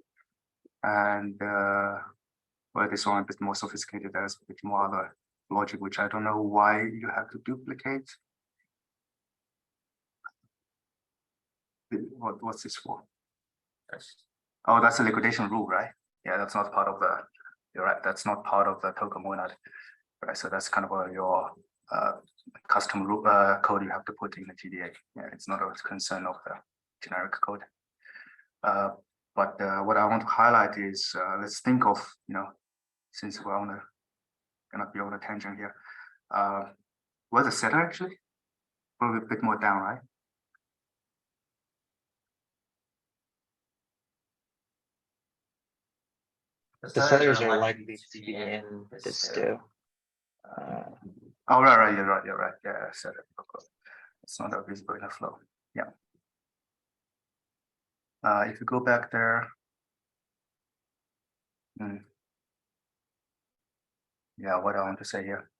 Speaker 2: and well, this one a bit more sophisticated. There's a bit more other logic, which I don't know why you have to duplicate. What's this for? Oh, that's a liquidation rule, right? Yeah, that's not part of the. You're right. That's not part of the token monad, right? So that's kind of your custom rule, code you have to put in the GDA. Yeah, it's not a concern of the generic code. But what I want to highlight is let's think of, since we're gonna be on a tangent here. Where's the setter actually? Probably a bit more down, right?
Speaker 1: The setters are likely to be in this do.
Speaker 2: Oh, right, you're right. Yeah, setter. It's not visible in the flow. Yeah. If you go back there. Yeah, what I want to say here.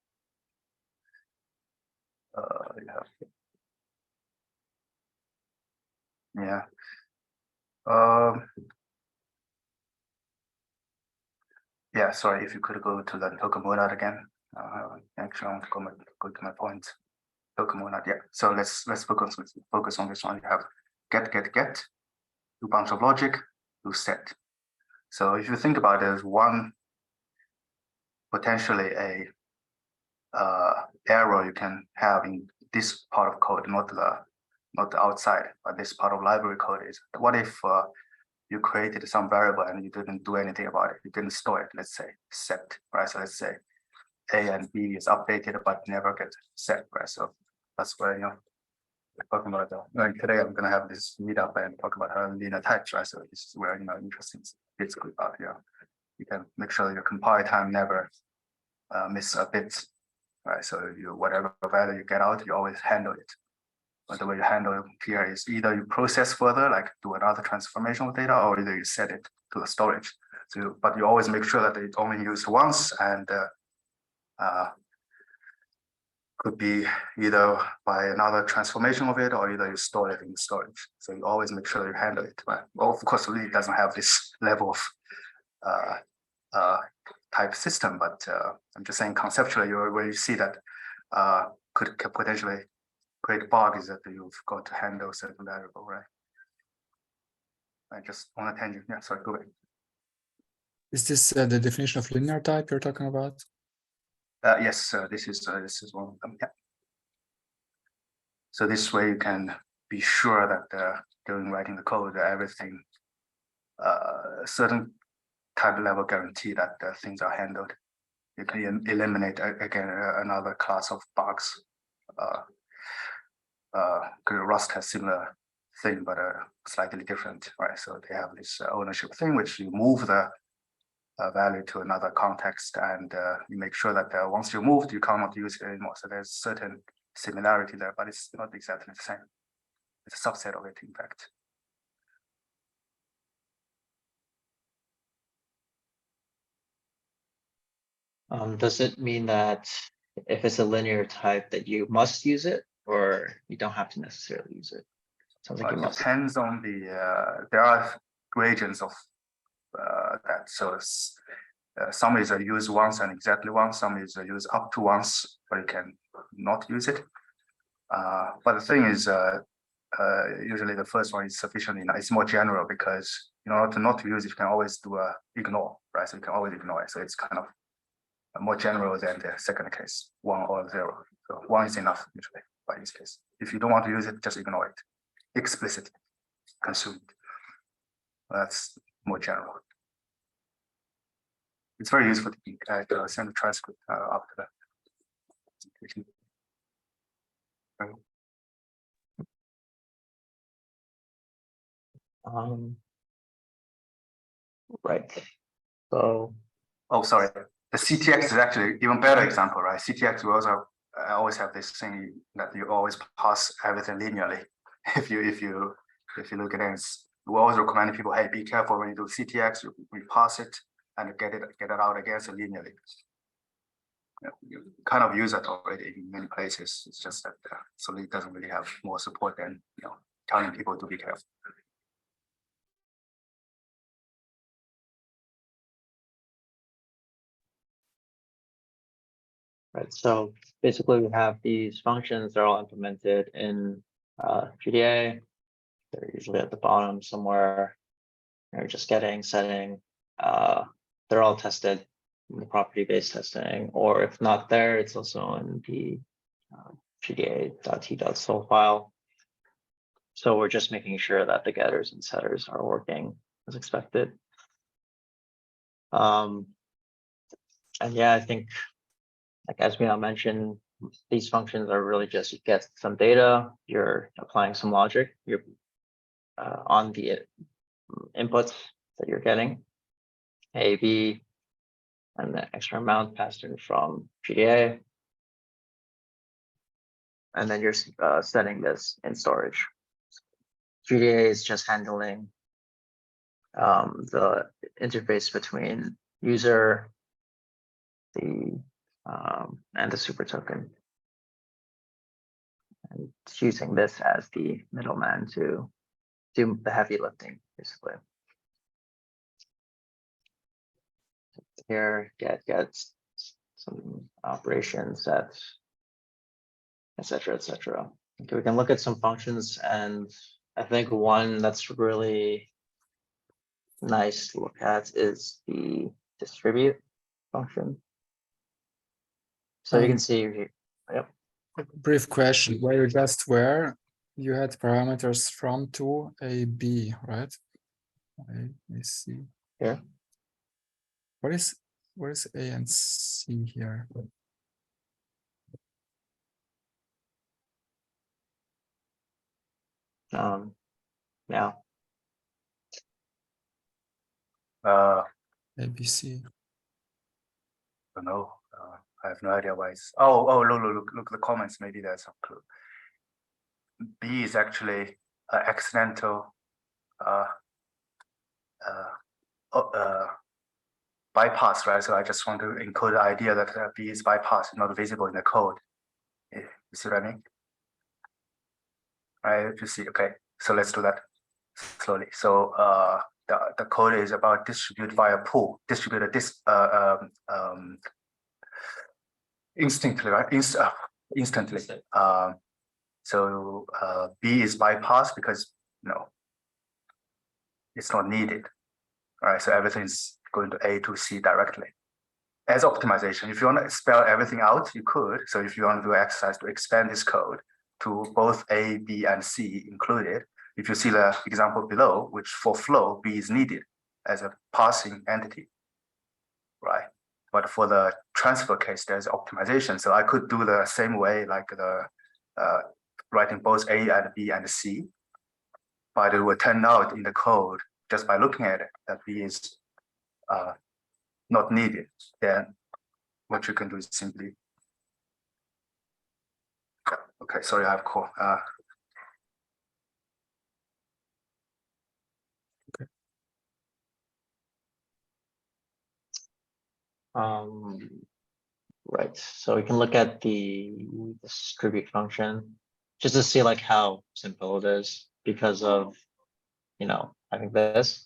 Speaker 2: Yeah. Yeah, sorry, if you could go to the token monad again. Actually, I want to go to my point. Token monad, yeah. So let's focus on this one. You have get, do bunch of logic, do set. So if you think about it, there's one potentially a error you can have in this part of code, not the outside, but this part of library code is what if you created some variable and you didn't do anything about it, you didn't store it, let's say set, right? So let's say A and B is updated but never get set, right? So that's where we're talking about like today I'm gonna have this meetup and talk about how linear types, right? So this is where interesting bits go about here. You can make sure your compile time never miss a bit, right? So whatever value you get out, you always handle it. But the way you handle it here is either you process further, like do another transformation of data, or either you set it to the storage. So, but you always make sure that it's only used once, and could be either by another transformation of it, or either you store it in storage. So you always make sure you handle it. Right? Well, of course, it doesn't have this level of type system, but I'm just saying conceptually, where you see that could potentially create bug is that you've got to handle certain variable, right? I just on a tangent. Yeah, sorry, go ahead.
Speaker 3: Is this the definition of linear type you're talking about?
Speaker 2: Yes, this is one of them. Yeah. So this way you can be sure that during writing the code, everything certain type level guarantee that things are handled. You can eliminate again another class of bugs. Rust has similar thing, but slightly different, right? So they have this ownership thing, which you move the value to another context, and you make sure that once you moved, you cannot use it anymore. So there's certain similarity there, but it's not exactly the same. It's a subset of it, in fact.
Speaker 1: Does it mean that if it's a linear type that you must use it, or you don't have to necessarily use it? Sounds like you
Speaker 2: It
Speaker 1: must.
Speaker 2: depends on the, there are gradients of that. So some is used once and exactly once, some is used up to once, but you can not use it. But the thing is, usually the first one is sufficient enough. It's more general because in order to not use it, you can always do a ignore, right? So you can always ignore it. So it's kind of more general than the second case, 1 or 0. So 1 is enough usually by this case. If you don't want to use it, just ignore it. Explicitly consume it. That's more general. It's very useful to send a transcript after that.
Speaker 1: Right. So
Speaker 2: Oh, sorry. The CTX is actually even better example, right? CTX we also always have this thing that you always pass everything linearly. If you look at it, we always recommend people, hey, be careful when you do CTX, we pass it and get it out again so linearly. You kind of use it already in many places. It's just that Solid doesn't really have more support than telling people to be careful.
Speaker 1: right, so basically we have these functions, they're all implemented in GDA. They're usually at the bottom somewhere. They're just getting, setting. They're all tested in the property-based testing, or if not there, it's also in the gda.t.sol file. So we're just making sure that the getters and setters are working as expected. And yeah, I think, like as we now mentioned, these functions are really just, you get some data, you're applying some logic, you're on the inputs that you're getting, A, B, and the extra amount passed in from GDA. And then you're setting this in storage. GDA is just handling the interface between user, and the super token. And it's using this as the middleman to do the heavy lifting, basically. Here, get some operations, set, etc., etc. Okay, we can look at some functions, and I think one that's really nice to look at is the distribute function. So you can see, yep.
Speaker 3: Brief question, where you just were, you had parameters from to A, B, right? Let me see.
Speaker 1: Here.
Speaker 3: What is A and C here?
Speaker 1: Yeah.
Speaker 3: ABC.
Speaker 2: I don't know. I have no idea why it's. Oh, look at the comments. Maybe there's some clue. B is actually an accidental bypass, right? So I just want to encode the idea that B is bypass, not visible in the code. You see what I mean? Right, you see, okay, so let's do that slowly. So the code is about distribute via pool, distribute instantly, right? Instantly. So B is bypassed because it's not needed. All right, so everything's going to A to C directly. As optimization, if you want to spell everything out, you could. So if you want to do exercise to expand this code to both A, B, and C included, if you see the example below, which for flow, B is needed as a passing entity, right? But for the transfer case, there's optimization. So I could do the same way, like the writing both A and B and C, but it will turn out in the code just by looking at it that B is not needed. Then what you can do is simply, okay, sorry, I have call.
Speaker 1: Right, so we can look at the distribute function just to see like how simple it is because of having this.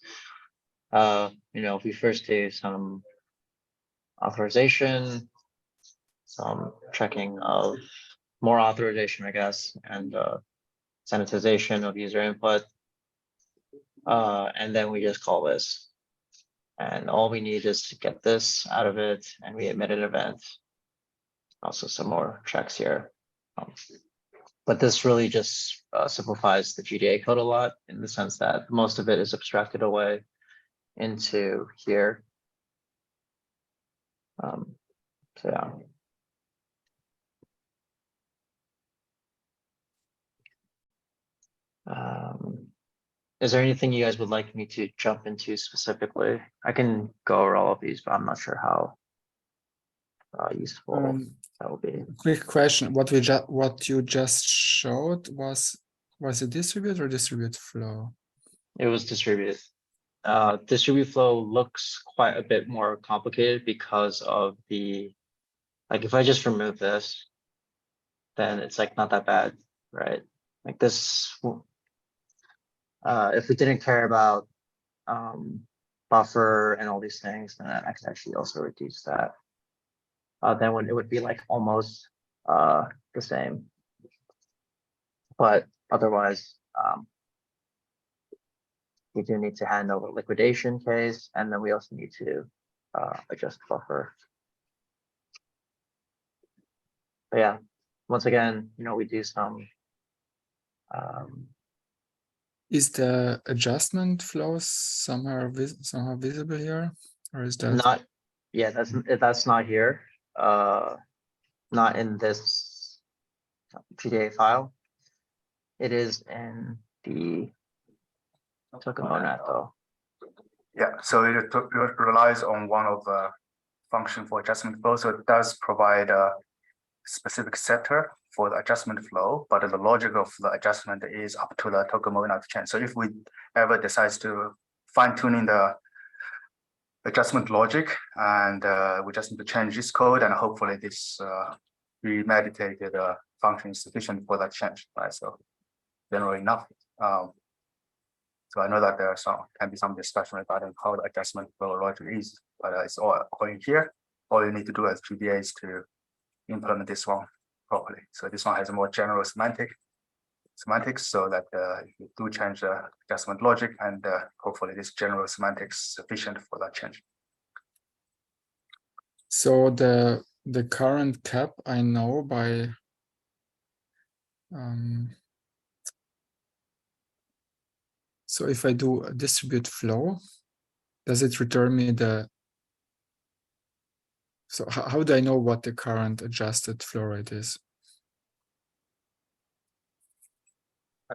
Speaker 1: If we first do some authorization, some checking of more authorization, I guess, and sanitization of user input, and then we just call this. And all we need is to get this out of it, and we emit an event. Also some more checks here. But this really just simplifies the GDA code a lot in the sense that most of it is abstracted away into here. So yeah. Is there anything you guys would like me to jump into specifically? I can go over all of these, but I'm not sure how useful that will be.
Speaker 3: Quick question: what you just showed was it distribute or distribute flow?
Speaker 1: It was distributed. Distribute flow looks quite a bit more complicated because of the, like, if I just remove this, then it's like not that bad, right? Like this, if we didn't care about buffer and all these things, then I could actually also reduce that. Then when it would be like almost the same. But otherwise, we do need to hand over liquidation case, and then we also need to adjust buffer. But yeah, once again, we do some.
Speaker 3: Is the adjustment flow somehow visible here, or is that
Speaker 1: not? Yeah, that's not here. Not in this GDA file. It is in the token monad though.
Speaker 2: Yeah, so it relies on one of the function for adjustment flow. So it does provide a specific setter for the adjustment flow, but the logic of the adjustment is up to the token monad chain. So if we ever decide to fine tuning the adjustment logic, and we just need to change this code, and hopefully this premeditated function is sufficient for that change, right? So generally enough. So I know that there can be some discussion regarding how the adjustment flow logic is, but it's all in here. All you need to do as GDA is to implement this one properly. So this one has a more general semantics, so that if you do change the adjustment logic, and hopefully this general semantics is sufficient for that change.
Speaker 3: so the current cap I know by so if I do a distribute flow, does it return me the, so how do I know what the current adjusted flow rate is?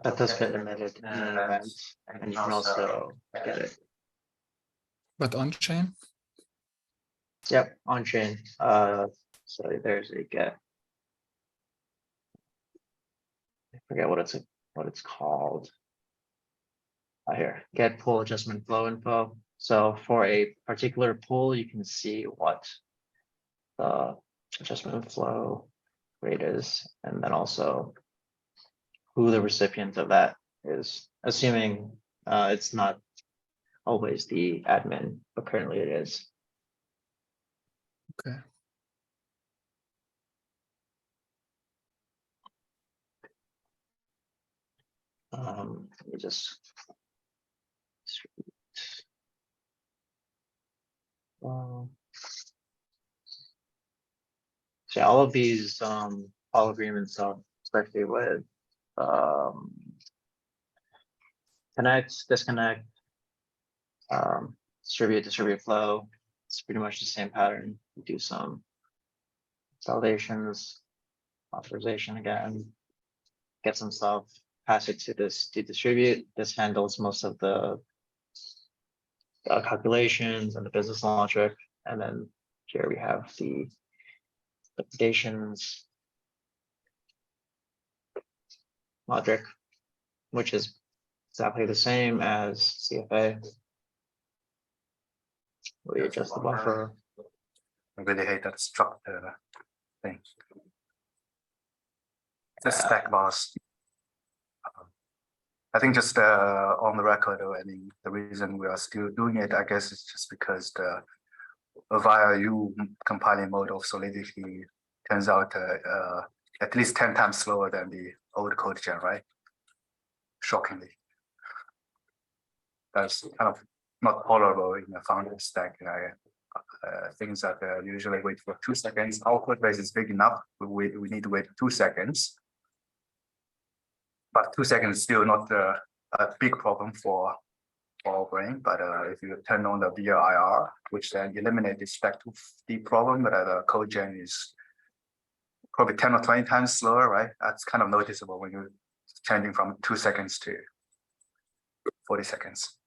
Speaker 1: That does get emitted in an event, and you can also get it.
Speaker 3: But on chain?
Speaker 1: Yep, on chain. So there's a get. I forget what it's called. Here, get pool adjustment flow info. So for a particular pool, you can see what the adjustment flow rate is, and then also who the recipient of that is, assuming it's not always the admin, but currently it is.
Speaker 3: Okay.
Speaker 1: Let me just. So all of these all agreements, especially with connect, disconnect, distribute flow, it's pretty much the same pattern. We do some validations, authorization again, get some stuff, pass it to this to distribute. This handles most of the calculations and the business logic, and then here we have the liquidations logic, which is exactly the same as CFA. We adjust the buffer.
Speaker 2: I really hate that structure thing. The stack bars. I think just on the record, I mean, the reason we are still doing it, I guess, is just because the via compiling mode of Solidity turns out at least 10 times slower than the old code gen, right? Shockingly. That's kind of not tolerable in a founder stack. Things that usually wait for 2 seconds. Our code base is big enough. We need to wait 2 seconds. But 2 seconds is still not a big problem for all brain, but if you turn on the VIR, which then eliminate the spec2D problem, but the code gen is probably 10 or 20 times slower, right? That's kind of noticeable when you're changing from 2 seconds to 40 seconds.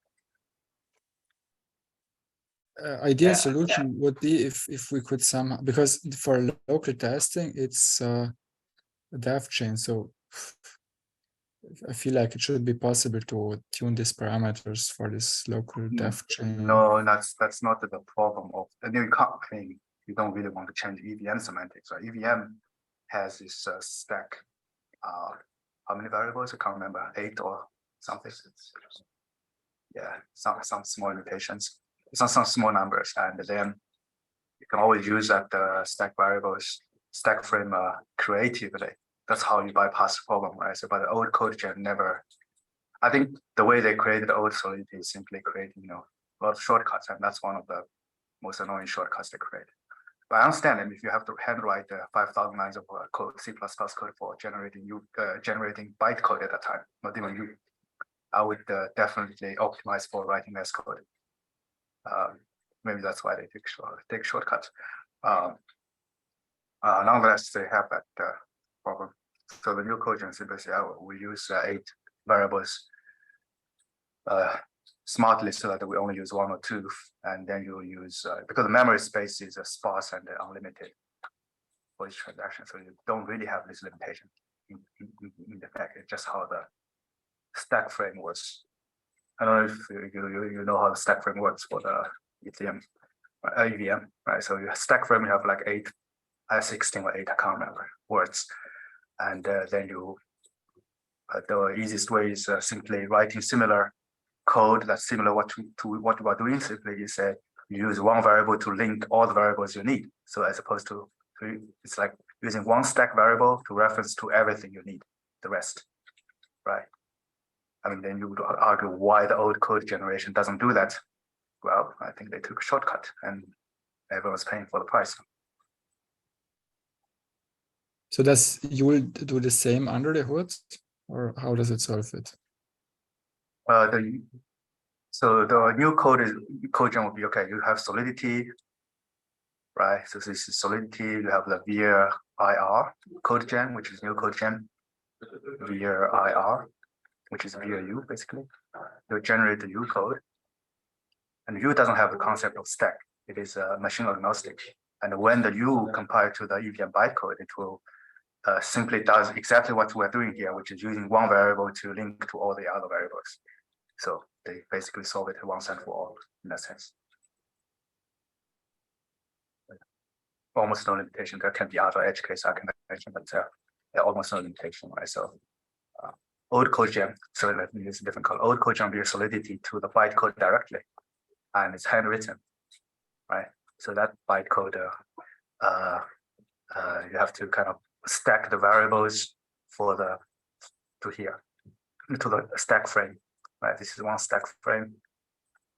Speaker 3: Ideal
Speaker 2: Yeah.
Speaker 3: solution would be if we could somehow, because for local testing it's a dev chain, so I feel like it should be possible to tune these parameters for this local dev chain.
Speaker 2: No, that's not the problem of, and you can't, I mean, you don't really want to change EVM semantics, right? EVM has this stack, how many variables? I can't remember, 8 or something. Yeah, some small limitations, some small numbers, and then you can always use that stack variables, stack frame creatively. That's how you bypass the problem, right? So, but the old code gen never. I think the way they created old Solidity is simply creating, a lot of shortcuts, and that's one of the most annoying shortcuts they create. But I understand them if you have to handwrite 5,000 lines of code, C++ code for generating byte code at a time. Not even you. I would definitely optimize for writing less code. Maybe that's why they take shortcuts. Nonetheless, they have that problem. So the new code gen simply say, we use 8 variables smartly so that we only use 1 or 2, and then you use because the memory space is sparse and unlimited for each transaction, so you don't really have this limitation in the fact. It's just how the stack frame was. I don't know if you know how the stack frame works for the EVM, right? So your stack frame, you have like 8, 16 or 8, I can't remember words, and then you. The easiest way is simply writing similar code that's similar to what you are doing. Simply you say you use one variable to link all the variables you need. So as opposed to it's like using one stack variable to reference to everything you need, the rest, right? I mean, then you would argue why the old code generation doesn't do that. Well, I think they took a shortcut and everyone's paying for the price.
Speaker 3: So does you will do the same under the hood, or how does it solve it?
Speaker 2: So the new code gen will be okay. You have Solidity, right? So this is Solidity. You have the VIR code gen, which is new code gen. VIR, which is VIU basically. You generate the U code, and U doesn't have the concept of stack. It is machine agnostic. And when the U compile to the EVM bytecode, it will simply does exactly what we're doing here, which is using one variable to link to all the other variables. So they basically solve it once and for all in that sense. Almost no limitation. There can be other edge case architecture, but almost no limitation, right? So old code gen, so let me use a different code. Old code gen will Solidity to the bytecode directly, and it's handwritten, right? So that bytecode, you have to kind of stack the variables for to the stack frame, right? This is one stack frame.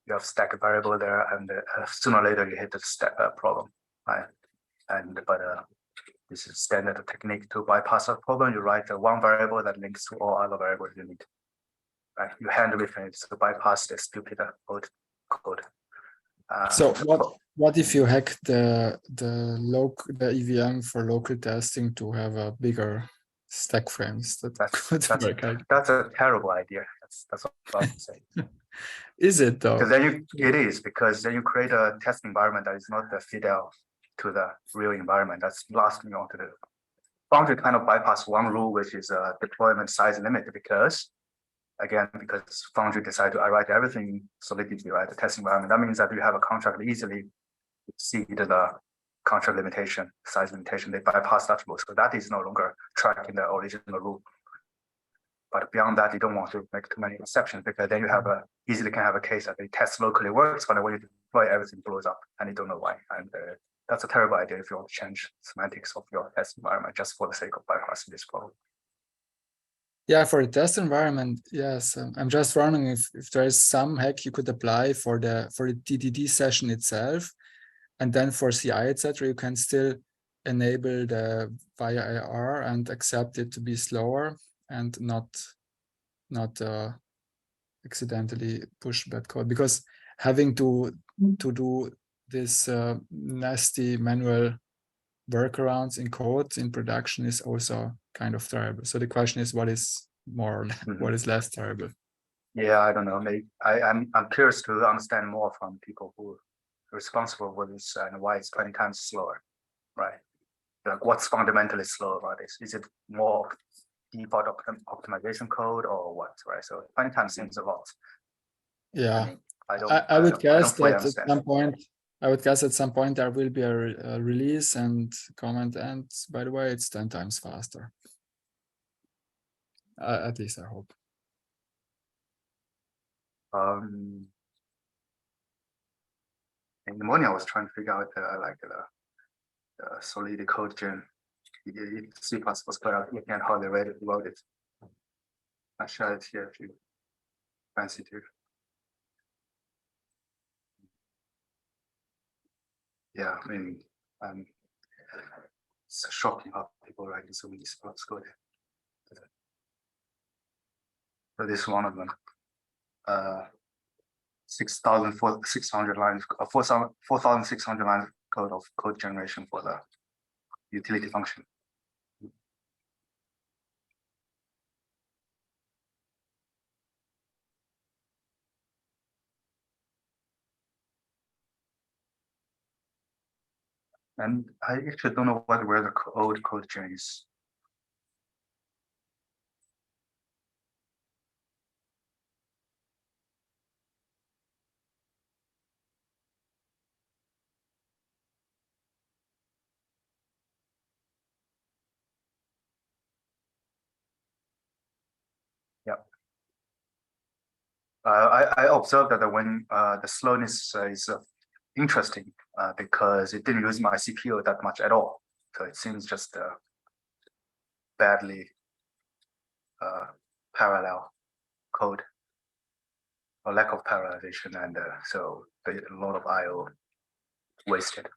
Speaker 2: You have stack a variable there, and sooner or later you hit the stack problem, right? But this is standard technique to bypass a problem. You write one variable that links to all other variables you need, right? You handwritten it to bypass the stupid old code.
Speaker 3: So what if you hack the EVM for local testing to have a bigger stack frames?
Speaker 2: That's a terrible idea. That's what I'm saying.
Speaker 3: Is it though?
Speaker 2: It is, because then you create a test environment that is not fidel to the real environment. That's the last thing you want to do. Foundry kind of bypass one rule, which is deployment size limit, because Foundry decided to write everything Solidity, right? The test environment. That means that you have a contract easily exceed the contract limitation, size limitation. They bypass that rule. So that is no longer tracking the original rule. But beyond that, you don't want to make too many exceptions, because then you have easily can have a case that the test locally works, but when you deploy, everything blows up and you don't know why. And that's a terrible idea if you want to change semantics of your test environment just for the sake of bypassing this problem.
Speaker 3: Yeah, for the test environment, yes. I'm just wondering if there is some hack you could apply for the DDD session itself, and then for CI, etc., you can still enable the VIR and accept it to be slower and not accidentally push bad code, because having to do this nasty manual workarounds in code in production is also kind of terrible. So the question is, what is more, what is less terrible?
Speaker 2: Yeah, I don't know. Maybe I'm curious to understand more from people who are responsible for this and why it's 20 times slower, right? Like, what's fundamentally slow about this? Is it more default optimization code or what, right? So 20 times seems a lot.
Speaker 3: Yeah,
Speaker 2: I mean,
Speaker 3: I would guess
Speaker 2: fully
Speaker 3: that at
Speaker 2: understand.
Speaker 3: some point, I would guess at some point there will be a release and comment, and by the way, it's 10 times faster. At least I hope.
Speaker 2: In the morning, I was trying to figure out the solid code gen. C++ code, you can hardly read it, load it. I share it here if you fancy to. Yeah, I mean, it's shocking how people writing so many C++ code. So this is one of them. 6,600 lines, 4,600 lines code of code generation for the utility function. And I actually don't know where the old code gen is. Yeah. I observed that when the slowness is interesting because it didn't use my CPU that much at all. So it seems just badly parallel code or lack of parallelization, and so a lot of IO wasted.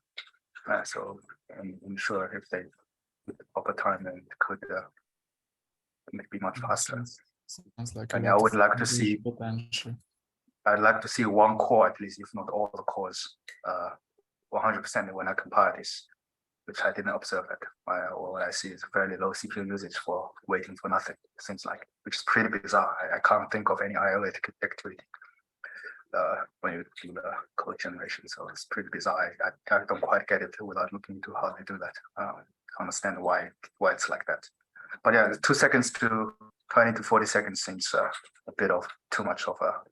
Speaker 2: So I'm sure if they with the proper time and could be much faster.
Speaker 3: Sounds like
Speaker 2: And I would like to see
Speaker 3: potential.
Speaker 2: I'd like to see one core at least, if not all the cores, 100% when I compare this, which I didn't observe that. What I see is fairly low CPU usage for waiting for nothing. Seems like, which is pretty bizarre. I can't think of any IO activity when you do the code generation. So it's pretty bizarre. I don't quite get it without looking into how they do that. Understand why it's like that. But yeah, 2 seconds to 20 to 40 seconds seems a bit of too much of a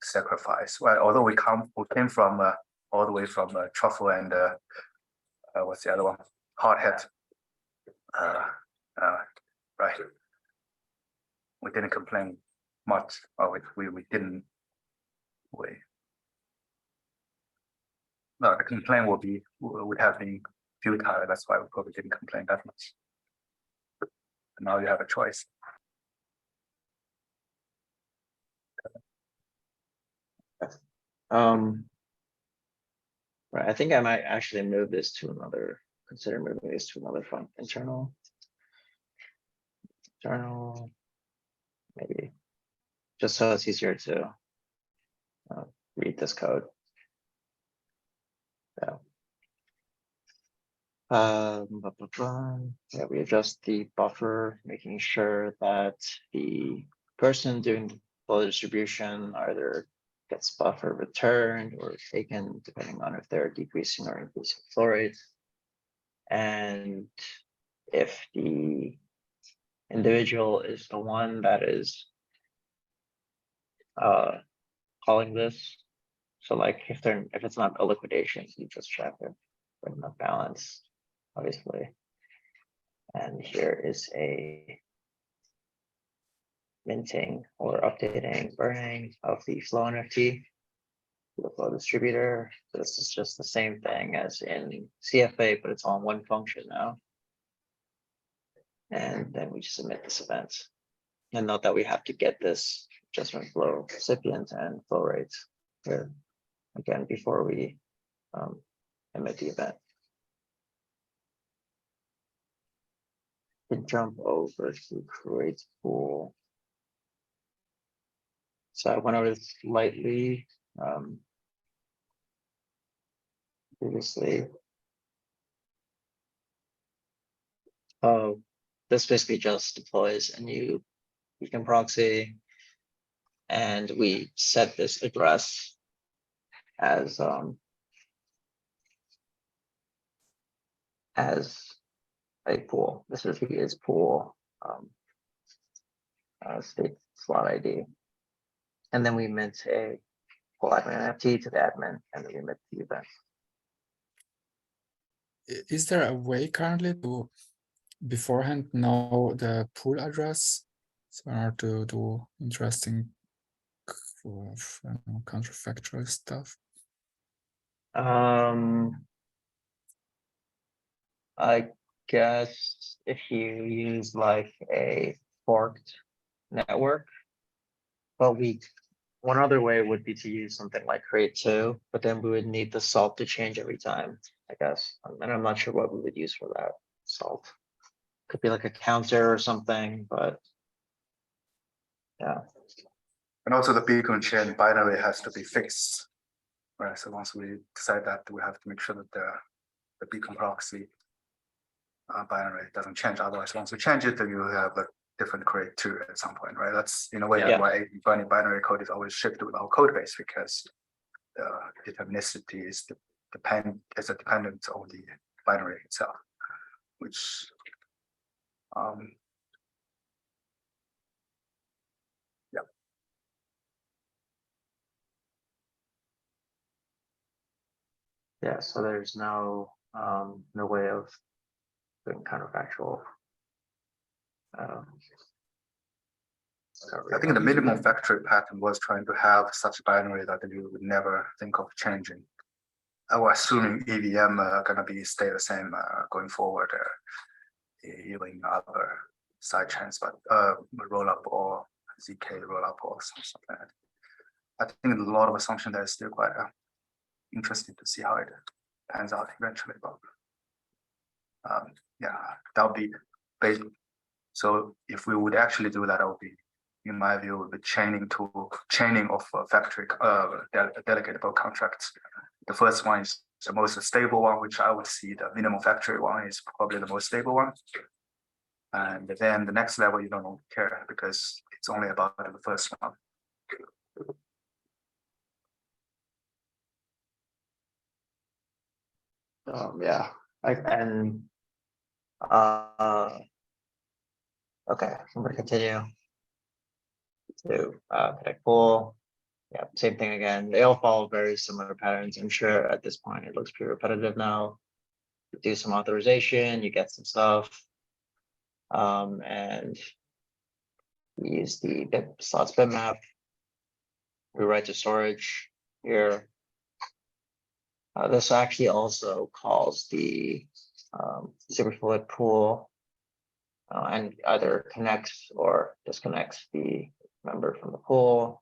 Speaker 2: sacrifice. Well, although we came from all the way from truffle and what's the other one? Hardhead. Right. We didn't complain much. Or we didn't. No, the complaint would have been futile. That's why we probably didn't complain that much. But now you have a choice.
Speaker 1: Right, I think I might actually move this to another, consider moving this to another font, internal, maybe, just so it's easier to read this code. So, yeah, we adjust the buffer, making sure that the person doing the flow distribution either gets buffer returned or taken, depending on if they're decreasing or increasing flow rate. And if the individual is the one that is calling this, so like if it's not a liquidation, you just check it for enough balance, obviously. And here is a minting or updating, burning of the flow NFT, the flow distributor. So this is just the same thing as in CFA, but it's on one function now. And then we just submit this event. And note that we have to get this adjustment flow recipient and flow rates here again before we emit the event. Jump over to create pool. So I went over this lightly previously. Oh, this basically just deploys a new beacon proxy, and we set this address as a pool. This is his pool state slot ID, and then we mint a pool admin NFT to the admin, and then we mint the event.
Speaker 3: Is there a way currently to beforehand know the pool address so in order to do interesting counterfactual stuff?
Speaker 1: I guess if you use like a forked network, but one other way would be to use something like create two, but then we would need the salt to change every time, I guess. And I'm not sure what we would use for that salt. Could be like a counter or something, but yeah.
Speaker 2: And also the beacon chain binary has to be fixed. Right. So once we decide that, we have to make sure that the beacon proxy binary doesn't change. Otherwise, once we change it, then you have a different create two at some point, right? That's in a way
Speaker 1: Yeah.
Speaker 2: why binary code is always shipped with our code base, because the determinicity is dependent on the binary itself, which
Speaker 1: Yeah, so there's no way of doing counterfactual.
Speaker 2: I think the minimum factory pattern was trying to have such binary that you would never think of changing. I was assuming EVM gonna stay the same going forward, even other side chains, but rollup or ZK rollup or something like that. I think a lot of assumption there is still quite interesting to see how it pans out eventually. But yeah, that would be basic. So if we would actually do that, it would be, in my view, would be chaining of factory delegatable contracts. The first one is the most stable one, which I would see the minimum factory one is probably the most stable one. And then the next level, you don't care because it's only about the first one.
Speaker 1: Yeah, okay, I'm gonna continue to connect pool. Yeah, same thing again. They all follow very similar patterns. I'm sure at this point it looks pretty repetitive now. You do some authorization, you get some stuff. And we use the slots bitmap. We write to storage here. This actually also calls the Superfluid pool and either connects or disconnects the member from the pool.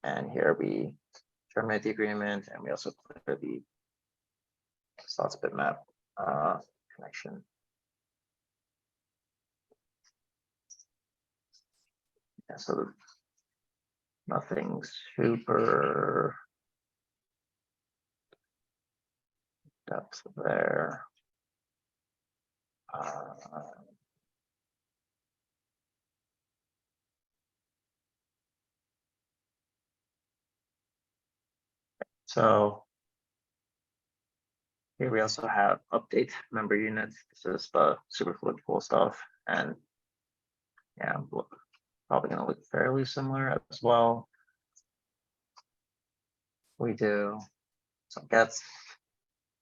Speaker 1: And here we terminate the agreement, and we also clear the slots bitmap connection. Yeah, so nothing super depth there. So here we also have update member units. This is the Superfluid pool stuff, and yeah, probably gonna look fairly similar as well. We do some gets,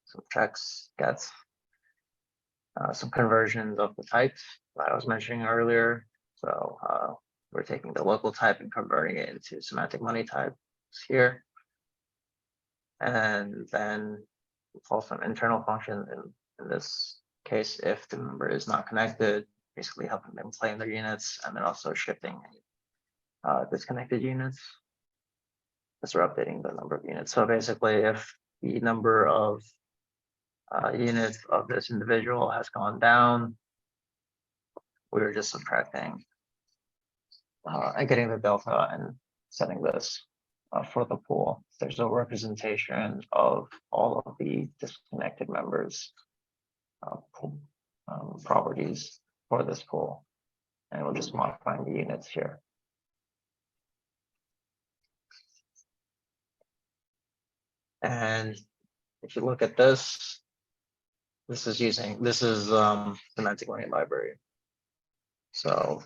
Speaker 1: some checks, gets, some conversions of the types that I was mentioning earlier. So we're taking the local type and converting it into semantic money types here. And then we call some internal function in this case if the member is not connected, basically helping them claim their units, and then also shipping disconnected units. As we're updating the number of units. So basically, if the number of units of this individual has gone down, we're just subtracting and getting the delta and setting this for the pool. There's a representation of all of the disconnected members pool, properties for this pool, and we're just modifying the units here. And if you look at this, this is semantic learning library. So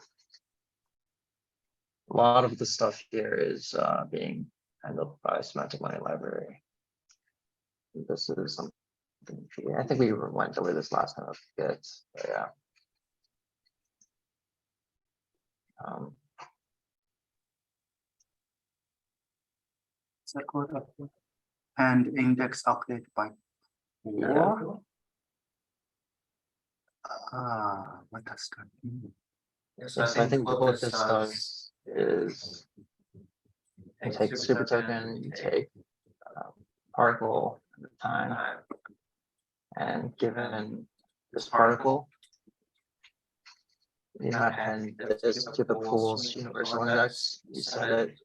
Speaker 1: a lot of the stuff here is being handled by semantic learning library. This is something, I think we went over this last time, I forget, but yeah.
Speaker 2: Is that called update? And index update by pool? What does that mean?
Speaker 1: Yes, I think what this does is you take super token, you take particle at the time, and given this particle, you append this to the pool's universal index, you set it,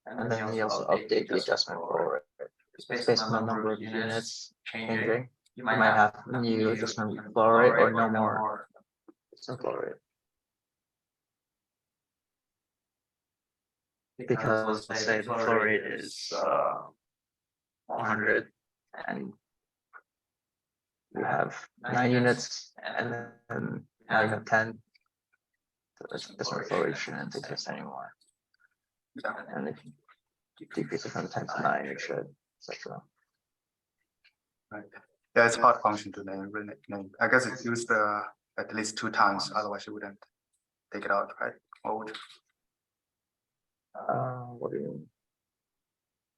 Speaker 1: and then you also update the adjustment for it. It's based on the number of units changing. You might have new adjustment flow rate or no more adjustment flow rate. Because let's say the flow rate is 100 and you have 9 units, and then now you have 10. So this flow rate shouldn't exist anymore. And if you decrease it from 10 to 9, it should, etc.
Speaker 2: Right. Yeah, it's a hard function to name. I guess it's used at least 2 times, otherwise you wouldn't take it out, right? Or would?
Speaker 1: What do you mean?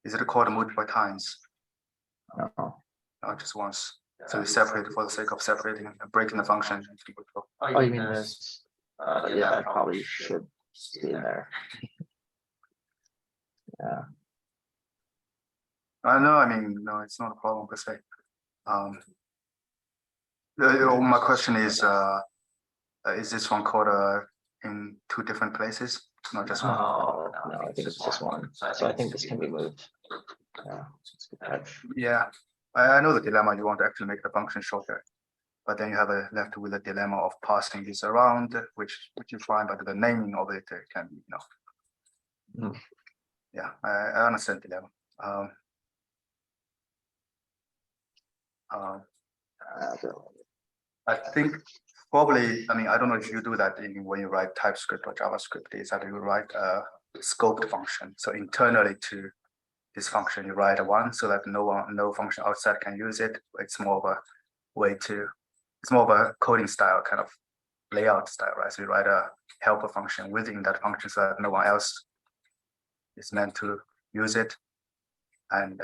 Speaker 2: Is it called multiple times?
Speaker 1: No.
Speaker 2: No, just once. So you separate for the sake of separating and breaking the function.
Speaker 1: Oh, you mean this? Yeah, that probably should be in there. Yeah.
Speaker 2: No, I mean, no, it's not a problem per se. My question is this one called in 2 different places? Not just one.
Speaker 1: No, I think it's just one. So I think this can be moved. Yeah, it's a good catch.
Speaker 2: Yeah, I know the dilemma. You want to actually make the function shorter, but then you have left with a dilemma of passing this around, which is fine, but the naming of it can be, Yeah, I understand the dilemma. I think probably, I mean, I don't know if you do that when you write TypeScript or JavaScript, is that you write a scoped function. So internally to this function, you write a one so that no function outside can use it. It's more of a way to, it's more of a coding style, kind of layout style, right? So you write a helper function within that function so that no one else is meant to use it. And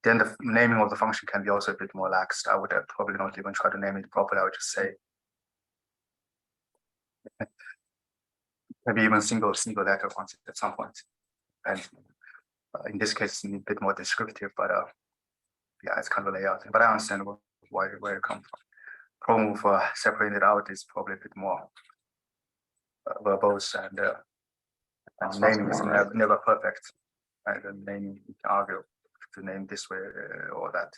Speaker 2: then the naming of the function can be also a bit more lax. I would probably not even try to name it properly. I would just say maybe even single letter ones at some point. And in this case, it's a bit more descriptive, but yeah, it's kind of a layout. But I understand where you come from. Problem with separating it out is probably a bit more verbose, and naming is never perfect. Right? And naming, you can argue to name this way or that.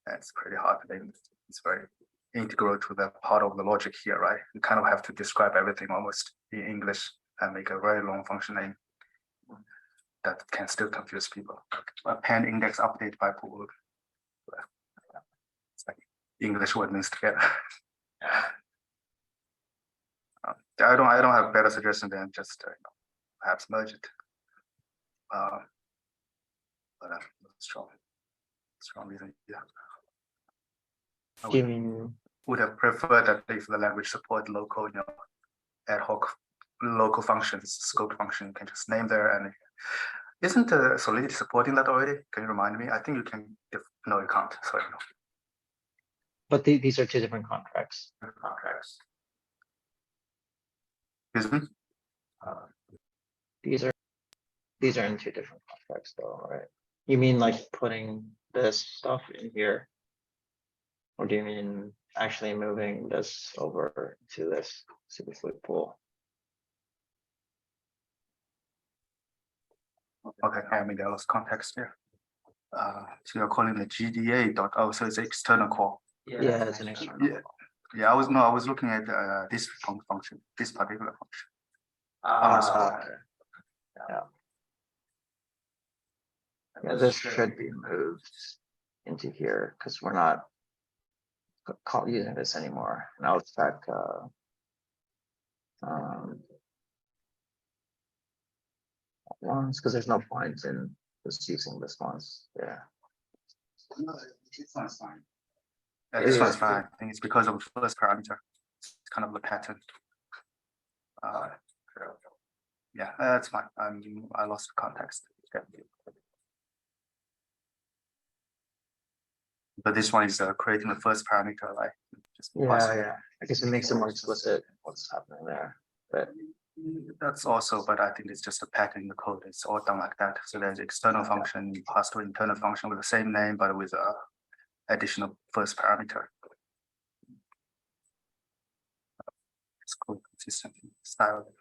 Speaker 2: And it's pretty hard to name. It's very integral to the part of the logic here, right? You kind of have to describe everything almost in English and make a very long function name that can still confuse people. Append index update by pool. It's like English word means together. I don't have a better suggestion than just perhaps merge it. But strong reason, yeah.
Speaker 1: Do you mean
Speaker 2: would have preferred that if the language support local, ad hoc local functions, scope function, you can just name there. And isn't Solidity supporting that already? Can you remind me? I think you can. No, you can't. Sorry, no.
Speaker 1: But these are 2 different contracts.
Speaker 2: Excuse me?
Speaker 1: These are in 2 different contracts, though, right? You mean like putting this stuff in here, or do you mean actually moving this over to this Superfluid pool?
Speaker 2: Okay, maybe I lost context here. So you're calling the GDA dot, oh, so it's external call.
Speaker 1: Yeah, it's an external.
Speaker 2: Yeah, yeah, I was looking at this function, this particular function.
Speaker 1: Okay. Yeah, this should be moved into here because we're not using this anymore. Now it's back. Once because there's no point in just using this once. Yeah.
Speaker 2: This one's fine. Yeah, this one's fine. I think it's because of the first parameter. It's kind of the pattern. Yeah, that's fine. I lost context. Yeah. But this one is creating the first parameter, like just
Speaker 1: Yeah. I guess it makes it more explicit what's happening there. But
Speaker 2: that's also, but I think it's just a pattern in the code. It's all done like that. So there's external function, you pass to internal function with the same name, but with a additional first parameter. It's code consistent style.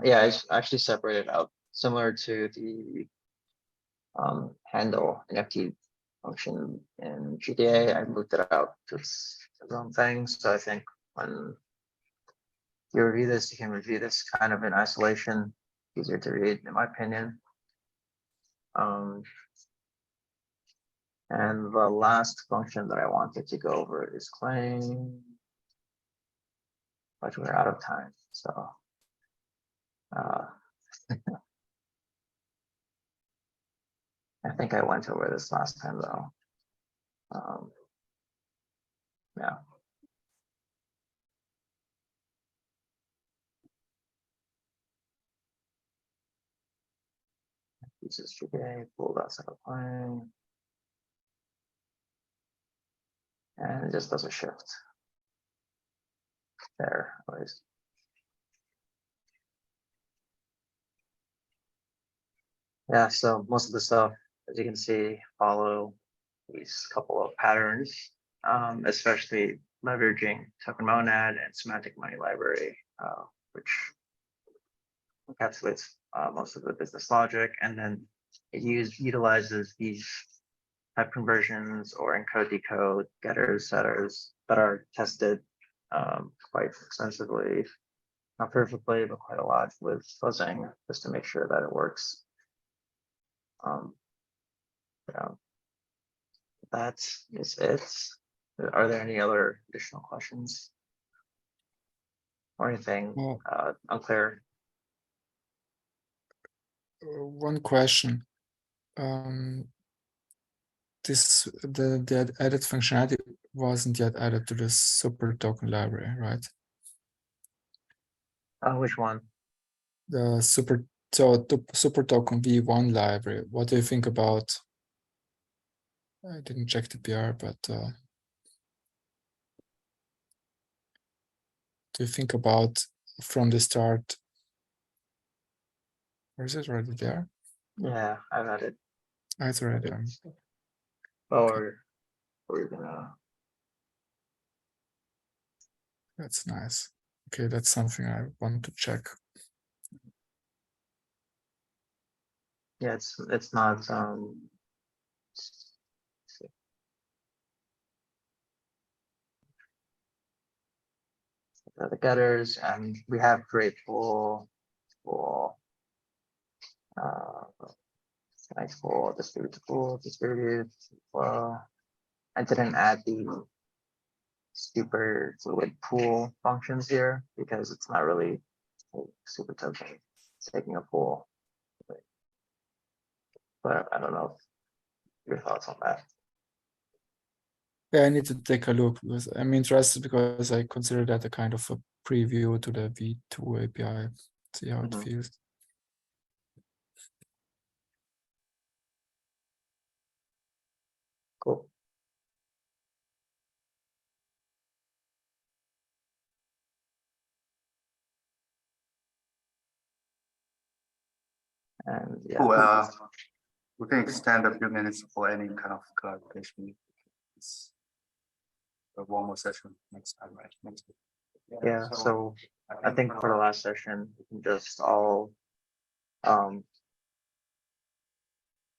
Speaker 1: yeah, it's actually separated out similar to the handle NFT function in GDA. I moved it out to its own thing. So I think when you review this, you can review this kind of in isolation, easier to read, in my opinion. And the last function that I wanted to go over is claim, but we're out of time. So I think I went over this last time though. Yeah. Uses GDA, pull that set of claim. And it just does a shift there, at least. Yeah, so most of the stuff, as you can see, follow these couple of patterns, especially leveraging token monad and semantic money library, which encapsulates most of the business logic, and then it utilizes these type conversions or encode decode getters, setters that are tested quite extensively, not perfectly, but quite a lot with fuzzing just to make sure that it works. Yeah, that is it. Are there any other additional questions or anything unclear?
Speaker 3: One question. The added functionality wasn't yet added to the super token library, right?
Speaker 1: Which one?
Speaker 3: The super token V1 library. What do you think about? I didn't check the PR, but do you think about from the start? Or is it already there?
Speaker 1: Yeah, I've had it.
Speaker 3: It's already on.
Speaker 1: Or we're gonna.
Speaker 3: That's nice. Okay, that's something I want to check.
Speaker 1: Yeah, it's not the getters, and we have create pool, nice pool, distribute. Well, I didn't add the super fluid pool functions here because it's not really a super token. It's taking a pool, but I don't know your thoughts on that.
Speaker 3: Yeah, I need to take a look because I'm interested because I consider that a kind of a preview to the V2 API. See how it feels.
Speaker 1: Cool. And yeah.
Speaker 2: Well, we can extend a few minutes for any kind of clarification. It's one more session next time, right? Next week.
Speaker 1: Yeah, so I think for the last session, we can just all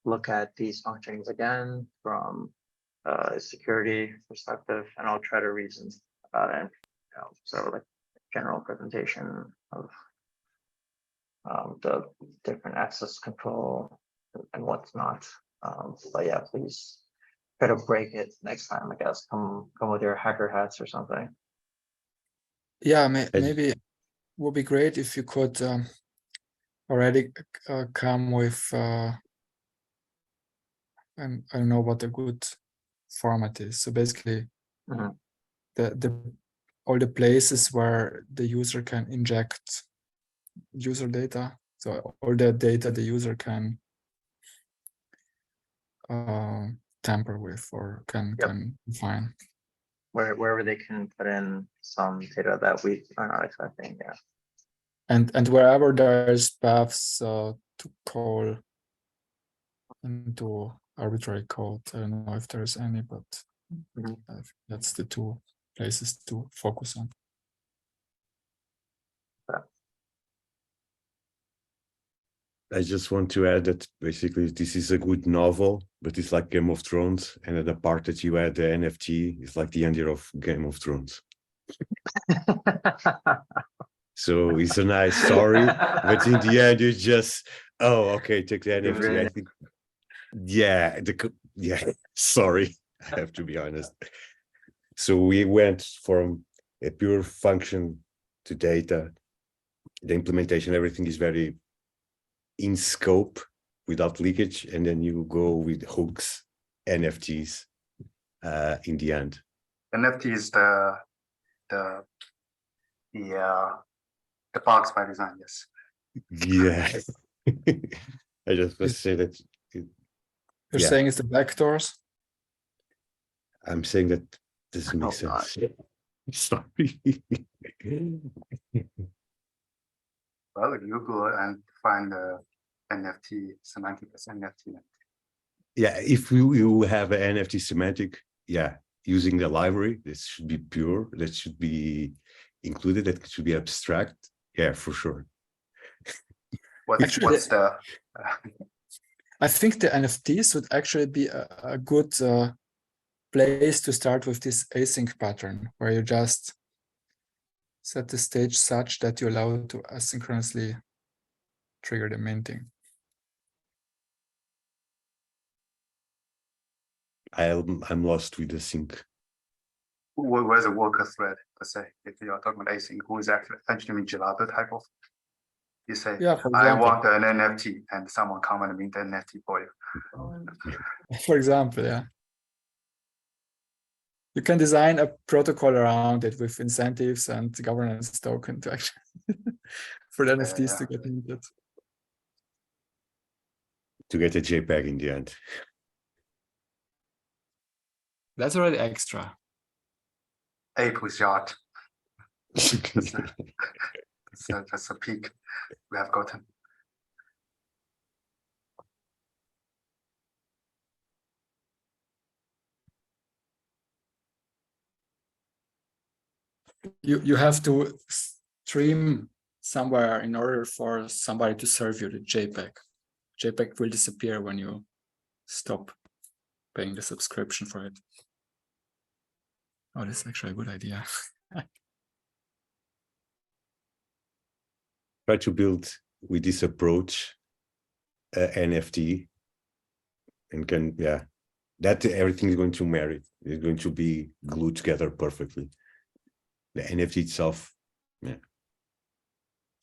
Speaker 1: look at these functions again from a security perspective, and I'll try to reason about it. So like general presentation of the different access control and what's not. But yeah, please try to break it next time. I guess come with your hacker hats or something.
Speaker 3: Yeah, maybe would be great if you could already come with and I don't know what a good format is. So basically,
Speaker 1: Mhm.
Speaker 3: the all the places where the user can inject user data. So all the data the user can tamper with or can define.
Speaker 1: Wherever they can put in some data that we are not expecting. Yeah.
Speaker 3: And wherever there's paths to call into arbitrary code, I don't know if there's any, but
Speaker 1: Mhm.
Speaker 3: I think that's the two places to focus on.
Speaker 4: I just want to add that basically this is a good novel, but it's like Game of Thrones, and at the part that you add the NFT is like the ending of Game of Thrones. So it's a nice story, but in the end you just, oh, okay, take the NFT.
Speaker 1: Really?
Speaker 4: I think, yeah, sorry, I have to be honest. So we went from a pure function to data. The implementation, everything is very in scope without leakage, and then you go with hooks, NFTs in the end.
Speaker 2: NFT is the box by design, yes.
Speaker 4: Yeah. I just must say that
Speaker 3: You're
Speaker 4: yeah.
Speaker 3: saying it's the backdoors?
Speaker 4: I'm saying that doesn't make
Speaker 1: Hope not.
Speaker 4: sense. Sorry.
Speaker 2: Well, Google and find the NFT semantic as NFT.
Speaker 4: Yeah, if you have an NFT semantic, yeah, using the library, this should be pure, that should be included, that should be abstract. Yeah, for sure.
Speaker 2: What's the
Speaker 3: I think the NFTs would actually be a good place to start with this async pattern, where you just set the stage such that you allow it to asynchronously trigger the minting.
Speaker 4: I'm lost with the sync.
Speaker 2: where's a worker thread per se? If you are talking about async, who is actually mean gelato type of? You say,
Speaker 3: Yeah, for
Speaker 2: I
Speaker 3: example.
Speaker 2: want an NFT, and someone come and mint the NFT for you.
Speaker 3: For example, yeah. You can design a protocol around it with incentives and governance token to actually for the NFTs to get minted.
Speaker 4: To get a JPEG in the end.
Speaker 3: That's already extra.
Speaker 2: Ape with yacht. That's a peak we have gotten.
Speaker 3: You have to stream somewhere in order for somebody to serve you the JPEG. JPEG will disappear when you stop paying the subscription for it. Oh, that's actually a good idea.
Speaker 4: Try to build with this approach NFT, and can, yeah, that everything is going to marry. It's going to be glued together perfectly. The NFT itself, yeah.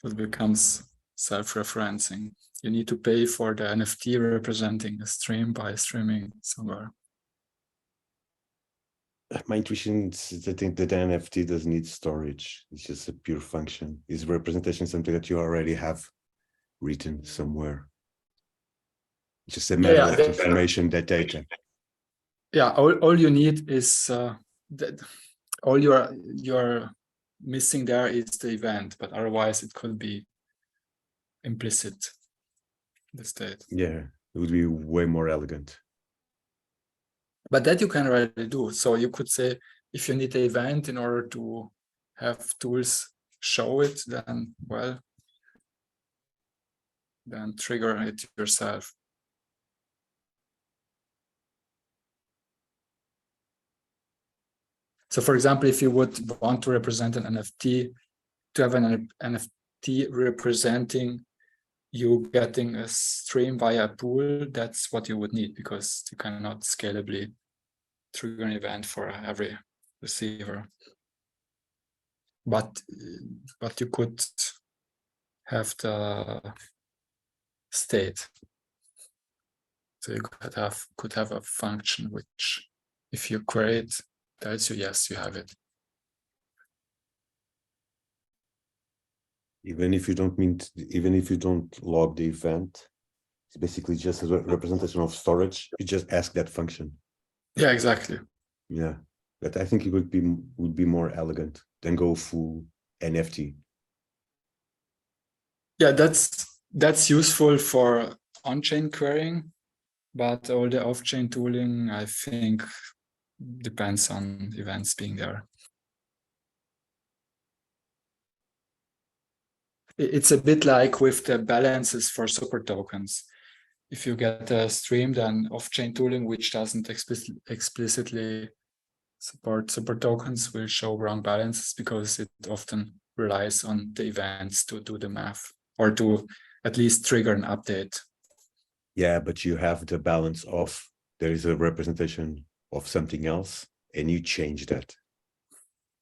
Speaker 3: It becomes self-referencing. You need to pay for the NFT representing a stream by streaming somewhere.
Speaker 4: My intuition is I think that the NFT doesn't need storage. It's just a pure function. Is representation something that you already have written somewhere? It's just a matter of information, that data.
Speaker 3: Yeah, all you need is that all you're missing there is the event, but otherwise it could be implicit, the state.
Speaker 4: Yeah, it would be way more elegant.
Speaker 3: But that you can already do. So you could say, if you need the event in order to have tools show it, then, well, then trigger it yourself. So for example, if you would want to represent an NFT, to have an NFT representing you getting a stream via a pool, that's what you would need, because you cannot scalably trigger an event for every receiver. But you could have the state. So you could have a function which, if you create, tells you yes, you have it.
Speaker 4: Even if you don't log the event, it's basically just a representation of storage. You just ask that function.
Speaker 3: Yeah, exactly.
Speaker 4: Yeah, but I think it would be more elegant than go full NFT.
Speaker 3: Yeah, that's useful for on-chain querying, but all the off-chain tooling, I think, depends on events being there. It's a bit like with the balances for super tokens. If you get a stream, then off-chain tooling, which doesn't explicitly support super tokens, will show wrong balances because it often relies on the events to do the math or to at least trigger an update.
Speaker 4: Yeah, but you have the balance of, there is a representation of something else and you change that.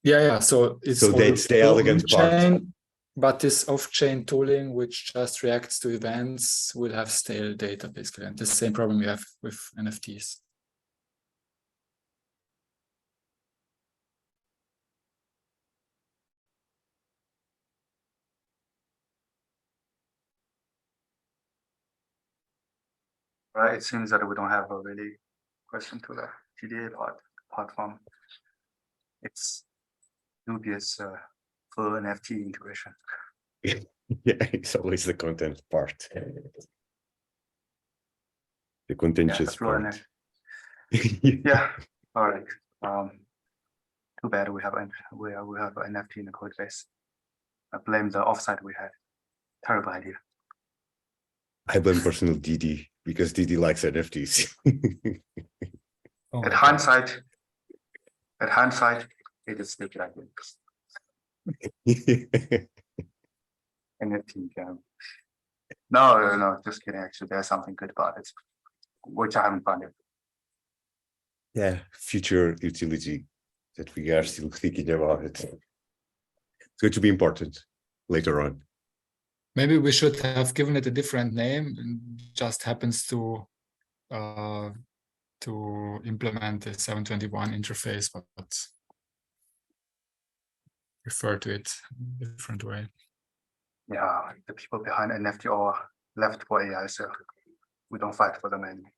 Speaker 3: Yeah. So it's
Speaker 4: that's the elegant part.
Speaker 3: But this off-chain tooling, which just reacts to events, will have stale data basically, and the same problem we have with NFTs.
Speaker 2: Right, it seems that we don't have a really question to the GDA platform. It's dubious full NFT integration.
Speaker 4: Yeah, it's always the content part. The contentious
Speaker 2: full
Speaker 4: part.
Speaker 2: Yeah, all right. Too bad we have an NFT in the code base. I blame the offsite we had. Terrible idea.
Speaker 4: I blame personal DD because DD likes NFTs.
Speaker 3: Oh,
Speaker 2: At hindsight, it is stupid idea. NFT. No, just kidding. Actually, there's something good about it, which I haven't found it.
Speaker 4: Yeah, future utility that we are still thinking about it. It's going to be important later on.
Speaker 3: Maybe we should have given it a different name, and just happens to implement the 721 interface, but refer to it a different way.
Speaker 2: Yeah, the people behind NFT are left for AI, so we don't fight for them anymore.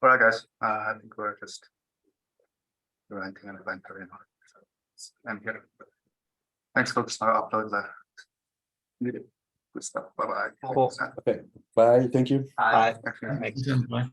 Speaker 2: All right, guys. I think we're just ranting and venturing. I'm here. Thanks, folks. I'll upload the video. Good stuff. Bye bye.
Speaker 1: Cool.
Speaker 4: Okay, bye. Thank you.
Speaker 1: Bye.
Speaker 2: Actually,
Speaker 3: Bye.